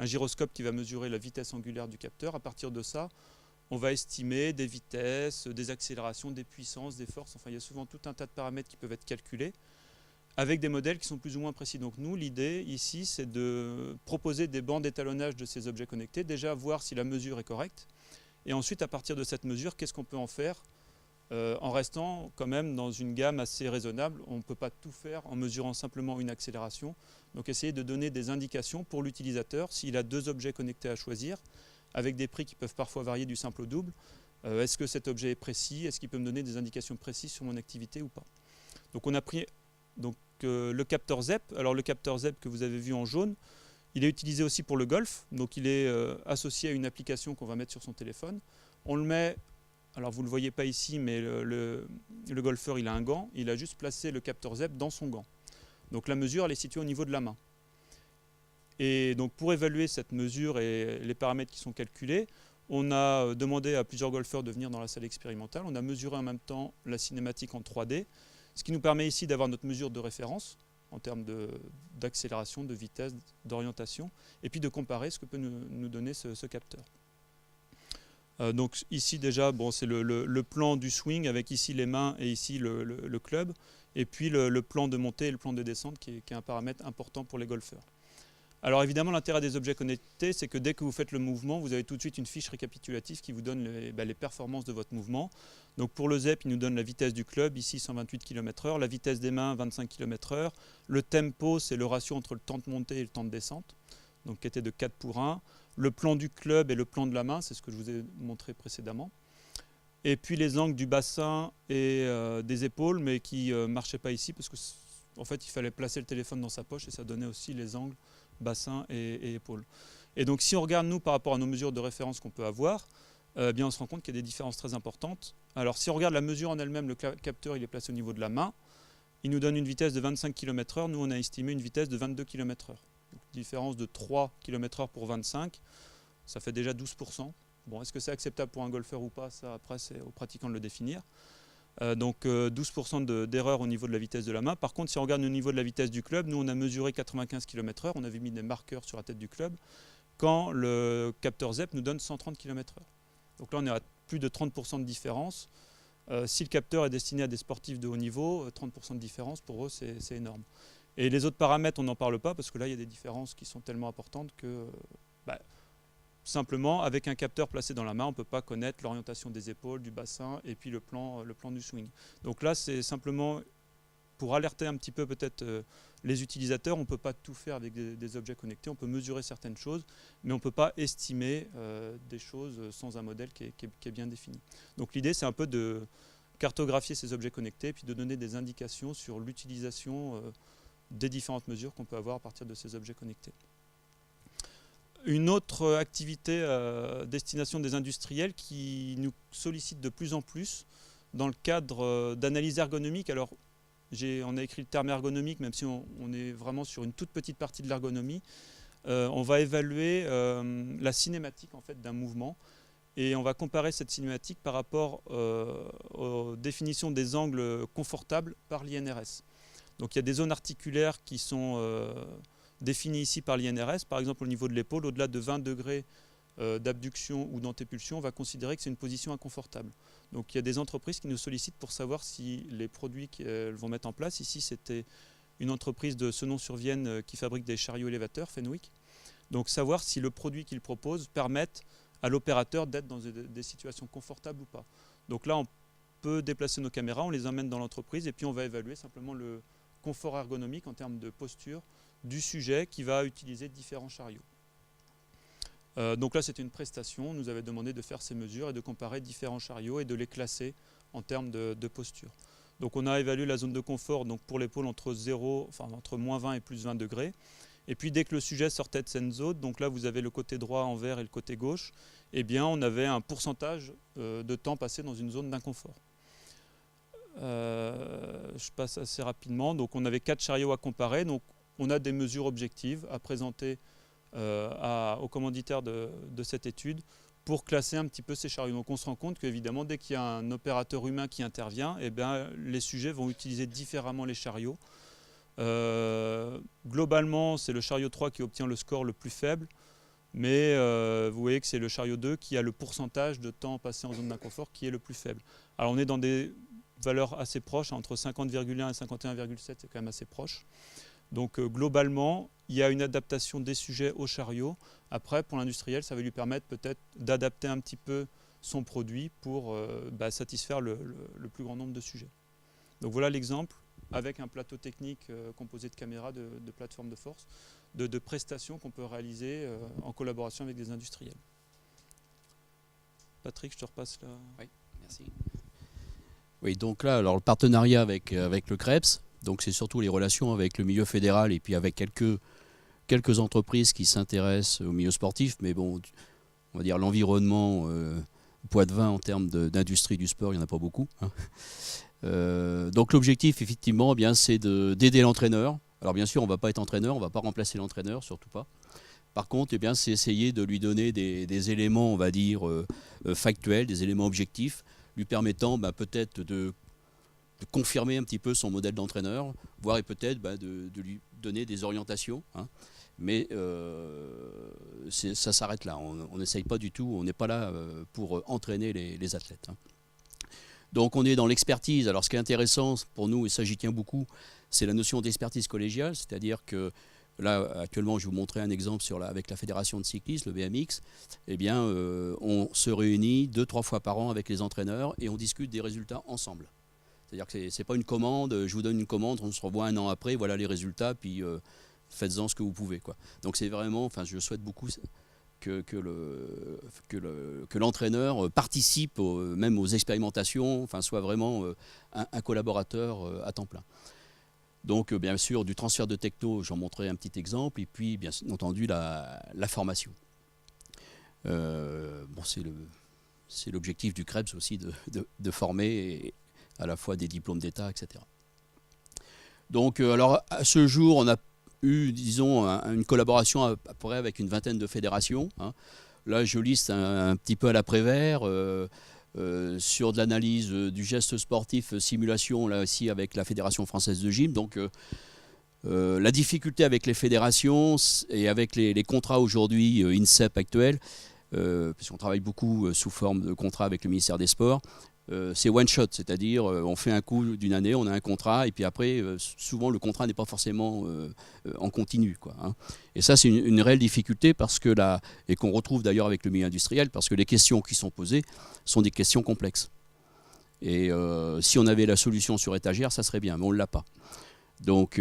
gyroscope qui va mesurer la vitesse angulaire du capteur. À partir de ça, on va estimer des vitesses, des accélérations, des puissances, des forces. Enfin, il y a souvent tout un tas de paramètres qui peuvent être calculés avec des modèles qui sont plus ou moins précis. Donc nous, l'idée ici, c'est de proposer des bancs d'étalonnage de ces objets connectés, déjà voir si la mesure est correcte, et ensuite, à partir de cette mesure, qu'est-ce qu'on peut en faire en restant quand même dans une gamme assez raisonnable. On ne peut pas tout faire en mesurant simplement une accélération. Donc essayer de donner des indications pour l'utilisateur s'il a 2 objets connectés à choisir, avec des prix qui peuvent parfois varier du simple au double. Est-ce que cet objet est précis? Est-ce qu'il peut me donner des indications précises sur mon activité ou pas? Donc on a pris le capteur ZEP. Alors le capteur ZEP que vous avez vu en jaune, il est utilisé aussi pour le golf. Donc il est associé à une application qu'on va mettre sur son téléphone. On le met, alors vous ne le voyez pas ici, mais le golfeur il a un gant. Il a juste placé le capteur ZEP dans son gant. Donc la mesure elle est située au niveau de la main. Et donc pour évaluer cette mesure et les paramètres qui sont calculés, on a demandé à plusieurs golfeurs de venir dans la salle expérimentale. On a mesuré en même temps la cinématique en 3D, ce qui nous permet ici d'avoir notre mesure de référence en termes d'accélération, de vitesse, d'orientation, et puis de comparer ce que peut nous donner ce capteur. Donc ici déjà, bon, c'est le plan du swing avec ici les mains et ici le club, et puis le plan de montée et le plan de descente qui est un paramètre important pour les golfeurs. Alors évidemment, l'intérêt des objets connectés, c'est que dès que vous faites le mouvement, vous avez tout de suite une fiche récapitulative qui vous donne les performances de votre mouvement. Donc pour le ZEP, il nous donne la vitesse du club, ici 128 km/h, la vitesse des mains 25 km/h. Le tempo, c'est le ratio entre le temps de montée et le temps de descente, donc qui était de 4 pour 1. Le plan du club et le plan de la main, c'est ce que je vous ai montré précédemment. Et puis les angles du bassin et des épaules, mais qui ne marchaient pas ici, parce qu'en fait, il fallait placer le téléphone dans sa poche et ça donnait aussi les angles bassin et épaules. Et donc si on regarde nous par rapport à nos mesures de référence qu'on peut avoir, bien on se rend compte qu'il y a des différences très importantes. Alors si on regarde la mesure en elle-même, le capteur il est placé au niveau de la main, il nous donne une vitesse de 25 km/h, nous on a estimé une vitesse de 22 km/h. Donc, différence de 3 km/h pour 25, ça fait déjà 12%. Bon, est-ce que c'est acceptable pour un golfeur ou pas? Ça après c'est aux pratiquants de le définir. Donc 12% d'erreur au niveau de la vitesse de la main. Par contre, si on regarde au niveau de la vitesse du club, nous on a mesuré 95 km/h, on avait mis des marqueurs sur la tête du club, quand le capteur ZEP nous donne 130 km/h. Donc là on est à plus de 30% de différence. Si le capteur est destiné à des sportifs de haut niveau, 30% de différence pour eux c'est énorme. Et les autres paramètres on n'en parle pas parce que là il y a des différences qui sont tellement importantes que simplement, avec un capteur placé dans la main, on ne peut pas connaître l'orientation des épaules, du bassin et puis le plan du swing. Donc là, c'est simplement pour alerter un petit peu peut-être les utilisateurs. On ne peut pas tout faire avec des objets connectés. On peut mesurer certaines choses, mais on ne peut pas estimer des choses sans un modèle qui est bien défini. Donc l'idée, c'est un peu de cartographier ces objets connectés et puis de donner des indications sur l'utilisation des différentes mesures qu'on peut avoir à partir de ces objets connectés. Une autre activité destination des industriels qui nous sollicite de plus en plus dans le cadre d'analyse ergonomique. Alors, on a écrit le terme ergonomique, même si on est vraiment sur une toute petite partie de l'ergonomie. On va évaluer la cinématique en fait, d'un mouvement et on va comparer cette cinématique par rapport aux définitions des angles confortables par l'INRS. Donc il y a des zones articulaires qui sont définies ici par l'INRS, par exemple au niveau de l'épaule, au-delà de 20 degrés d'abduction ou d'antépulsion, on va considérer que c'est une position inconfortable. Donc il y a des entreprises qui nous sollicitent pour savoir si les produits qu'elles vont mettre en place, ici c'était une entreprise de Senon-sur-Vienne qui fabrique des chariots élévateurs, Fenwick, donc savoir si le produit qu'ils proposent permet à l'opérateur d'être dans des situations confortables ou pas. Donc là on peut déplacer nos caméras, on les emmène dans l'entreprise et puis on va évaluer simplement le confort ergonomique en termes de posture du sujet qui va utiliser différents chariots. Donc là c'était une prestation, on nous avait demandé de faire ces mesures et de comparer différents chariots et de les classer en termes de posture. Donc on a évalué la zone de confort donc pour l'épaule entre moins 20 et plus 20 degrés. Et puis dès que le sujet sortait de cette zone, donc là vous avez le côté droit en vert et le côté gauche, eh bien on avait un pourcentage de temps passé dans une zone d'inconfort. Je passe assez rapidement. Donc on avait 4 chariots à comparer. Donc on a des mesures objectives à présenter au commanditaire de cette étude pour classer un petit peu ces chariots. Donc on se rend compte qu'évidemment, dès qu'il y a un opérateur humain qui intervient, eh bien, les sujets vont utiliser différemment les chariots. Globalement, c'est le chariot 3 qui obtient le score le plus faible, mais vous voyez que c'est le chariot 2 qui a le pourcentage de temps passé en zone d'inconfort qui est le plus faible. Alors on est dans des valeurs assez proches, entre 50,1 et 51,7, c'est quand même assez proche. Donc globalement, il y a une adaptation des sujets au chariot. Après, pour l'industriel, ça va lui permettre peut-être d'adapter un petit peu son produit pour satisfaire le plus grand nombre de sujets. Donc voilà l'exemple avec un plateau technique composé de caméras, de plateformes de force, de prestations qu'on peut réaliser en collaboration avec des industriels. Patrick, je te repasse là. Oui, merci. Oui, donc là, alors le partenariat avec le CREPS, donc c'est surtout les relations avec le milieu fédéral et puis avec quelques entreprises qui s'intéressent au milieu sportif, mais bon, on va dire l'environnement Poids-de-Vin en termes d'industrie du sport, il n'y en a pas beaucoup. Hein. Donc l'objectif, effectivement, eh bien, c'est d'aider l'entraîneur. Alors bien sûr, on ne va pas être entraîneur, on ne va pas remplacer l'entraîneur, surtout pas. Par contre, eh bien, c'est essayer de lui donner des éléments, on va dire, factuels, des éléments objectifs, lui permettant peut-être de confirmer un petit peu son modèle d'entraîneur, voire peut-être de lui donner des orientations. Hein. Mais ça s'arrête là. On n'essaye pas du tout, on n'est pas là pour entraîner les athlètes. Hein. Donc on est dans l'expertise. Alors ce qui est intéressant pour nous, et ça j'y tiens beaucoup, c'est la notion d'expertise collégiale, c'est-à-dire que là actuellement je vais vous montrer un exemple avec la fédération de cyclisme, le BMX, eh bien on se réunit 2-3 fois par an avec les entraîneurs et on discute des résultats ensemble. C'est-à-dire que c'est pas une commande, je vous donne une commande, on se revoit un an après, voilà les résultats, puis faites-en ce que vous pouvez, quoi. Donc c'est vraiment, enfin je souhaite beaucoup que l'entraîneur participe même aux expérimentations, enfin soit vraiment un collaborateur à temps plein. Donc bien sûr du transfert de techno, j'en montrerai un petit exemple, et puis bien entendu la formation. Bon, c'est l'objectif du CREPS aussi de former à la fois des diplômes d'État, etc. Donc alors à ce jour, on a eu, disons, une collaboration à peu près avec une vingtaine de fédérations. Hein. Là, je liste un petit peu à l'après-vert sur de l'analyse du geste sportif simulation, là aussi avec la Fédération française de gym. Donc, la difficulté avec les fédérations et avec les contrats aujourd'hui INSEP actuels, puisqu'on travaille beaucoup sous forme de contrat avec le ministère des Sports, c'est one shot, c'est-à-dire on fait un coup d'une année, on a un contrat et puis après souvent le contrat n'est pas forcément en continu, quoi, hein. Et ça c'est une réelle difficulté parce que et qu'on retrouve d'ailleurs avec le milieu industriel, parce que les questions qui sont posées sont des questions complexes. Et si on avait la solution sur étagère, ça serait bien, mais on ne l'a pas. Donc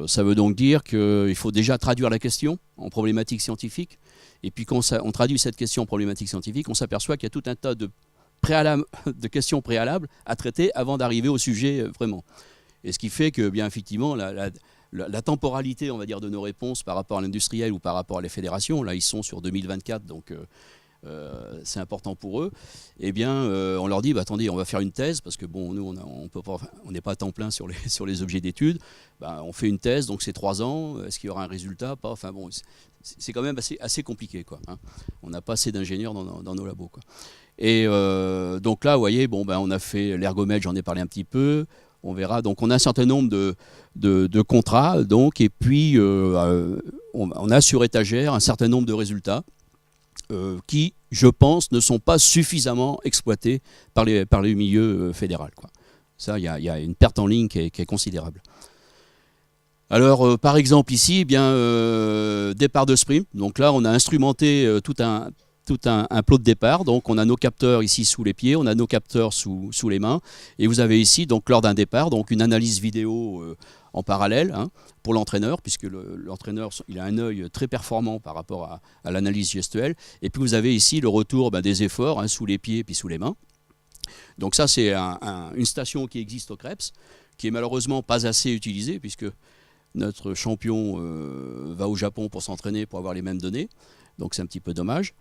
ça veut donc dire qu'il faut déjà traduire la question en problématique scientifique, et puis quand on traduit cette question en problématique scientifique, on s'aperçoit qu'il y a tout un tas de questions préalables à traiter avant d'arriver au sujet vraiment. Et ce qui fait que, bien effectivement, la temporalité, on va dire, de nos réponses par rapport à l'industriel ou par rapport à les fédérations, là ils sont sur 2024, donc c'est important pour eux, eh bien on leur dit, attendez, on va faire une thèse, parce que bon, nous on n'est pas à temps plein sur les objets d'études, on fait une thèse, donc c'est 3 ans, est-ce qu'il y aura un résultat, pas, enfin bon, c'est quand même assez compliqué, quoi, hein. On n'a pas assez d'ingénieurs dans nos labos, quoi. Et donc là, vous voyez, on a fait l'ergomètre, j'en ai parlé un petit peu. On verra. Donc on a un certain nombre de contrats, donc, et puis on a sur étagère un certain nombre de résultats qui, je pense, ne sont pas suffisamment exploités par le milieu fédéral, quoi. Ça, il y a une perte en ligne qui est considérable. Alors, par exemple, ici, départ de sprint. Donc là, on a instrumenté tout un plot de départ. Donc on a nos capteurs ici sous les pieds, on a nos capteurs sous les mains, et vous avez ici donc lors d'un départ donc une analyse vidéo en parallèle, hein, pour l'entraîneur, puisque l'entraîneur il a un œil très performant par rapport à l'analyse gestuelle, et puis vous avez ici le retour des efforts, hein, sous les pieds puis sous les mains. Donc ça c'est une station qui existe au CREPS, qui est malheureusement pas assez utilisée, puisque notre champion va au Japon pour s'entraîner pour avoir les mêmes données, donc c'est un petit peu dommage.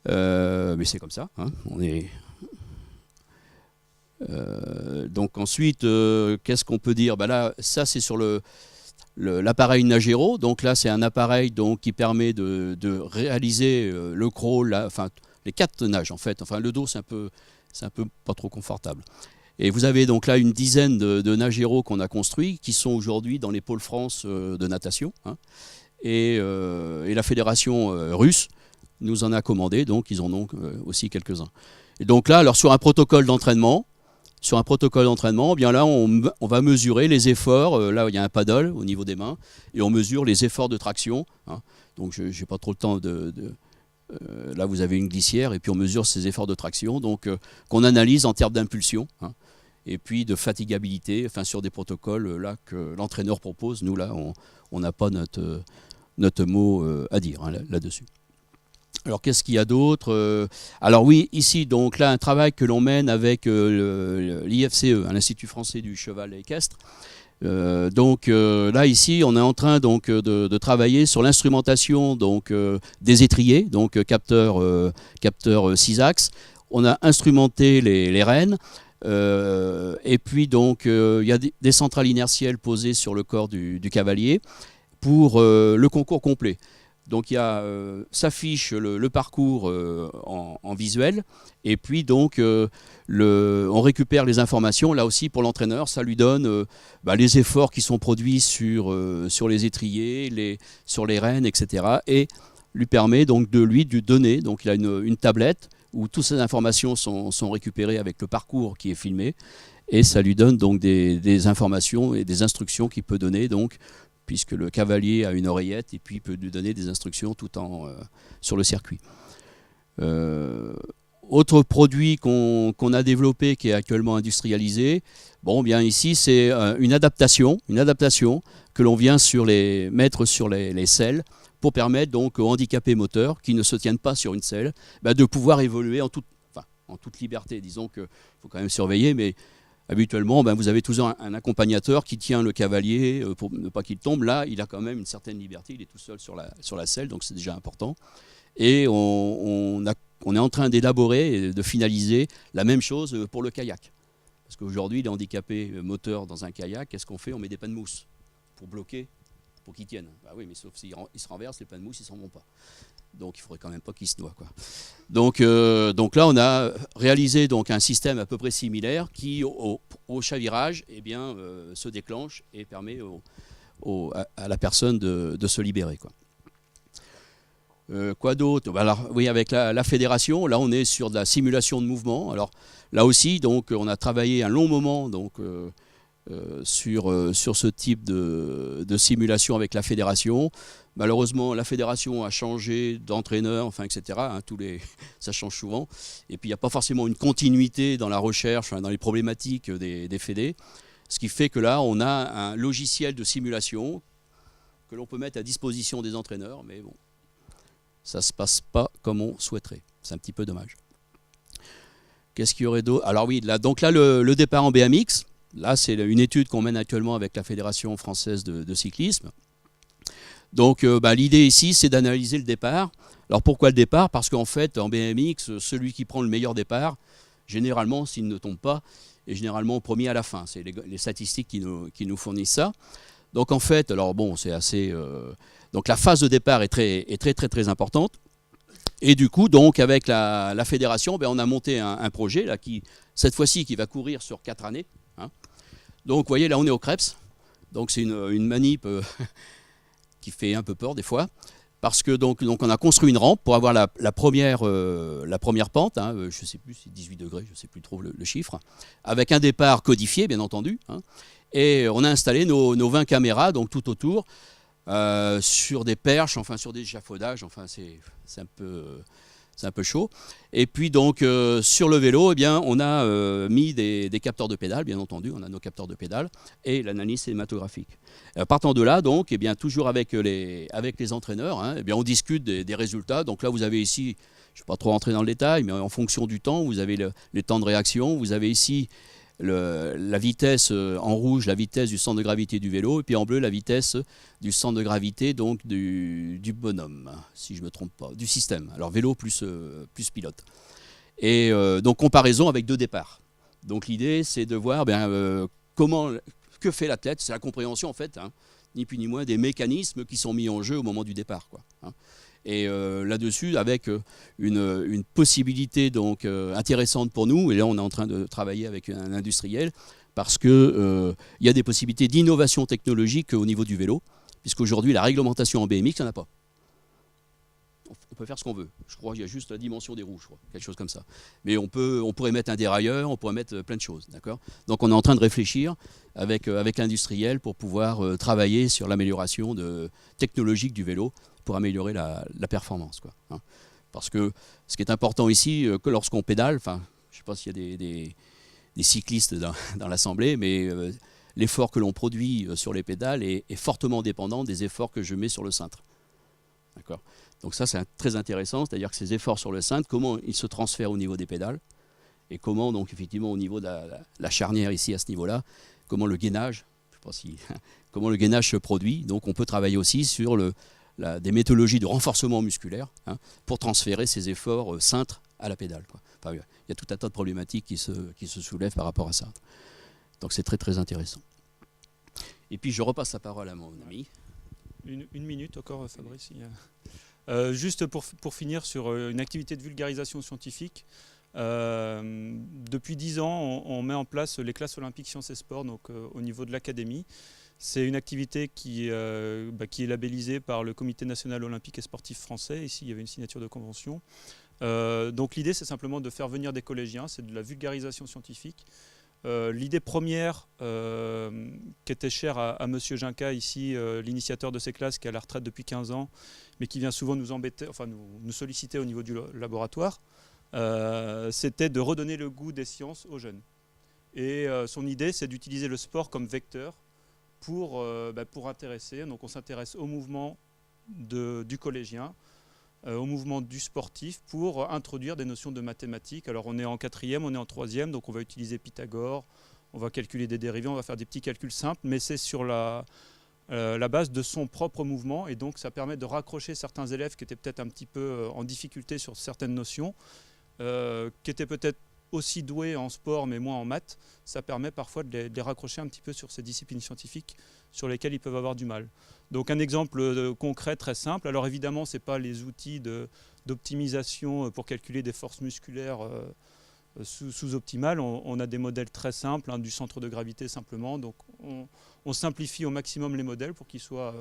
Mais c'est comme ça, hein. Donc ensuite, qu'est-ce qu'on peut dire? Là, ça c'est sur l'appareil Nagero. Donc là, c'est un appareil donc, qui permet de réaliser le crawl, enfin les 4 nagent en fait. Enfin, le dos, c'est un peu pas trop confortable. Et vous avez donc là une dizaine de nagéros qu'on a construits, qui sont aujourd'hui dans les pôles France de natation. Hein. Et la fédération russe nous en a commandé, donc ils en ont aussi quelques-uns. Et donc là, alors sur un protocole d'entraînement, bien là, on va mesurer les efforts. Là, il y a un paddle au niveau des mains, et on mesure les efforts de traction. Hein. Donc, je n'ai pas trop le temps là, vous avez une glissière, et puis on mesure ces efforts de traction, donc qu'on analyse en termes d'impulsion, hein, et puis de fatigabilité, enfin sur des protocoles là que l'entraîneur propose. Nous, là, on n'a pas notre mot à dire hein, là-dessus. Alors qu'est-ce qu'il y a d'autre Alors oui, ici, donc là, un travail que l'on mène avec l'IFCE, l'Institut français du cheval équestre. Là, ici, on est en train donc, de travailler sur l'instrumentation donc, des étriers, donc capteurs 6 axes. On a instrumenté les rênes. Et puis, donc, il y a des centrales inertielles posées sur le corps du cavalier pour le concours complet. Donc s'affiche le parcours en visuel, et puis donc on récupère les informations. Là aussi pour l'entraîneur, ça lui donne les efforts qui sont produits sur les étriers, sur les rênes, etc. Et lui permet donc de lui donner. Donc il a une tablette où toutes ces informations sont récupérées avec le parcours qui est filmé, et ça lui donne donc des informations et des instructions qu'il peut donner donc, puisque le cavalier a une oreillette et puis il peut lui donner des instructions tout sur le circuit. Autre produit qu'on a développé, qui est actuellement industrialisé, bien ici c'est une adaptation que l'on vient mettre sur les selles pour permettre donc aux handicapés moteurs qui ne se tiennent pas sur une selle de pouvoir évoluer en toute liberté. Disons qu'il faut quand même surveiller, mais habituellement, vous avez toujours un accompagnateur qui tient le cavalier pour ne pas qu'il tombe. Là, il a quand même une certaine liberté, il est tout seul sur la selle, donc c'est déjà important. Et on est en train d'élaborer et de finaliser la même chose pour le kayak. Parce qu'aujourd'hui, les handicapés moteurs dans un kayak, qu'est-ce qu'on fait? On met des pains de mousse pour bloquer, pour qu'ils tiennent. Oui, mais sauf s'ils se renversent, les pains de mousse, ils ne s'en vont pas. Donc il ne faudrait quand même pas qu'ils se noient, quoi. Donc là, on a réalisé donc, un système à peu près similaire qui, au chavirage, se déclenche et permet à la personne de se libérer, quoi. Quoi d'autre? Alors, oui, avec la fédération, là, on est sur de la simulation de mouvement. Alors, là aussi, donc, on a travaillé un long moment donc, sur ce type de simulation avec la fédération. Malheureusement, la fédération a changé d'entraîneur, etc. Hein, ça change souvent. Et puis, il n'y a pas forcément une continuité dans la recherche, dans les problématiques des fédés. Ce qui fait que là, on a un logiciel de simulation que l'on peut mettre à disposition des entraîneurs. Mais bon, ça ne se passe pas comme on souhaiterait. C'est un petit peu dommage. Qu'est-ce qu'il y aurait d'autre? Alors oui, donc là, le départ en BMX. Là, c'est une étude qu'on mène actuellement avec la Fédération française de cyclisme. Donc l'idée ici, c'est d'analyser le départ. Alors pourquoi le départ? Parce qu'en fait, en BMX, celui qui prend le meilleur départ, généralement, s'il ne tombe pas, est généralement premier à la fin. C'est les statistiques qui nous fournissent ça. Donc en fait, alors bon, c'est assez... donc la phase de départ est très importante. Et du coup, donc avec la fédération, on a monté un projet là, cette fois-ci qui va courir sur 4 années. Hein. Donc vous voyez, là on est au Krebs. Donc c'est une manip... qui fait un peu peur des fois, parce que donc on a construit une rampe pour avoir la première pente, hein, je ne sais plus si 18 degrés, je ne sais plus trop le chiffre, avec un départ codifié bien entendu, hein, et on a installé nos 20 caméras donc tout autour, sur des perches, sur des échafaudages, c'est un peu chaud. Et puis donc sur le vélo, on a mis des capteurs de pédale, bien entendu, on a nos capteurs de pédale et l'analyse cinématographique. Partant de là, donc, toujours avec les entraîneurs, hein, on discute des résultats. Donc là, vous avez ici, je ne vais pas trop rentrer dans le détail, mais en fonction du temps, vous avez les temps de réaction, vous avez ici la vitesse en rouge, la vitesse du centre de gravité du vélo, et puis en bleu, la vitesse du centre de gravité donc du bonhomme, si je ne me trompe pas, du système. Alors vélo plus pilote. Et donc comparaison avec 2 départs. Donc l'idée, c'est de voir que fait l'athlète. C'est la compréhension, en fait, hein, ni plus ni moins, des mécanismes qui sont mis en jeu au moment du départ, quoi, hein. Et là-dessus, avec une possibilité donc intéressante pour nous, et là on est en train de travailler avec un industriel, parce qu'il y a des possibilités d'innovation technologique au niveau du vélo, puisqu'aujourd'hui la réglementation en BMX, il n'y en a pas. On peut faire ce qu'on veut. Je crois qu'il y a juste la dimension des roues, je crois, quelque chose comme ça. Mais on pourrait mettre un dérailleur, on pourrait mettre plein de choses, d'accord ? Donc on est en train de réfléchir avec l'industriel pour pouvoir travailler sur l'amélioration technologique du vélo pour améliorer la performance, quoi, hein. Parce que ce qui est important ici, que lorsqu'on pédale, enfin, je ne sais pas s'il y a des cyclistes dans l'assemblée, mais l'effort que l'on produit sur les pédales est fortement dépendant des efforts que je mets sur le cintre. D'accord ? Donc ça, c'est très intéressant, c'est-à-dire que ces efforts sur le cintre, comment ils se transfèrent au niveau des pédales, et comment, donc, effectivement, au niveau de la charnière ici, à ce niveau-là, comment le gainage, je sais pas si, comment le gainage se produit. Donc on peut travailler aussi sur des méthodologies de renforcement musculaire, hein, pour transférer ces efforts cintres à la pédale, quoi. Enfin, il y a tout un tas de problématiques qui se soulèvent par rapport à ça. Donc c'est très très intéressant. Et puis je repasse la parole à mon ami. Une minute encore, Fabrice. Juste pour finir sur une activité de vulgarisation scientifique. Depuis 10 ans, on met en place les classes olympiques sciences et sport, donc au niveau de l'académie. C'est une activité qui est labellisée par le Comité national olympique et sportif français. Ici, il y avait une signature de convention. Donc l'idée, c'est simplement de faire venir des collégiens, c'est de la vulgarisation scientifique. L'idée première, qui était chère à Monsieur Ginca, ici, l'initiateur de ces classes, qui est à la retraite depuis 15 ans, mais qui vient souvent nous embêter, enfin nous solliciter au niveau du laboratoire, c'était de redonner le goût des sciences aux jeunes. Et son idée, c'est d'utiliser le sport comme vecteur pour intéresser. Donc on s'intéresse au mouvement du collégien, au mouvement du sportif, pour introduire des notions de mathématiques. Alors on est en 4e, on est en 3e, donc on va utiliser Pythagore, on va calculer des dérivés, on va faire des petits calculs simples, mais c'est sur la base de son propre mouvement, et donc ça permet de raccrocher certains élèves qui étaient peut-être un petit peu en difficulté sur certaines notions, qui étaient peut-être aussi doués en sport mais moins en maths. Ça permet parfois de les raccrocher un petit peu sur ces disciplines scientifiques sur lesquelles ils peuvent avoir du mal. Donc un exemple concret très simple. Alors évidemment, ce n'est pas les outils d'optimisation pour calculer des forces musculaires sous-optimales. On a des modèles très simples, hein, du centre de gravité simplement. Donc on simplifie au maximum les modèles pour qu'ils soient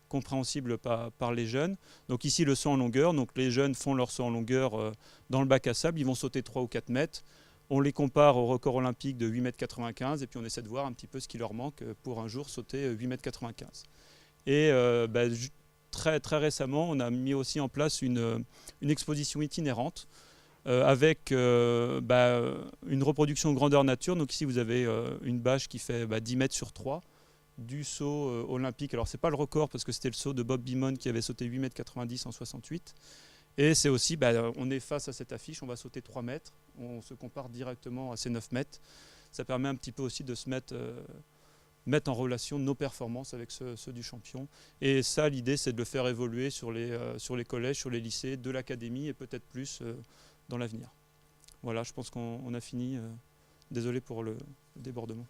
compréhensibles par les jeunes. Donc ici, le saut en longueur. Donc les jeunes font leur saut en longueur dans le bac à sable. Ils vont sauter 3 ou 4 mètres. On les compare au record olympique de 8,95 m, et puis on essaie de voir un petit peu ce qui leur manque pour un jour sauter 8,95 m. Et très, très récemment, on a mis aussi en place une exposition itinérante avec une reproduction grandeur nature. Donc ici, vous avez une bâche qui fait 10 mètres sur 3 du saut olympique. Alors, ce n'est pas le record parce que c'était le saut de Bob Beamon qui avait sauté 8,90 m en 68. Et c'est aussi, on est face à cette affiche, on va sauter 3 mètres, on se compare directement à ces 9 mètres. Ça permet un petit peu aussi de se mettre en relation nos performances avec ceux du champion. Et ça, l'idée, c'est de le faire évoluer sur les collèges, sur les lycées, de l'académie et peut-être plus dans l'avenir. Voilà, je pense qu'on a fini. Désolé pour le débordement.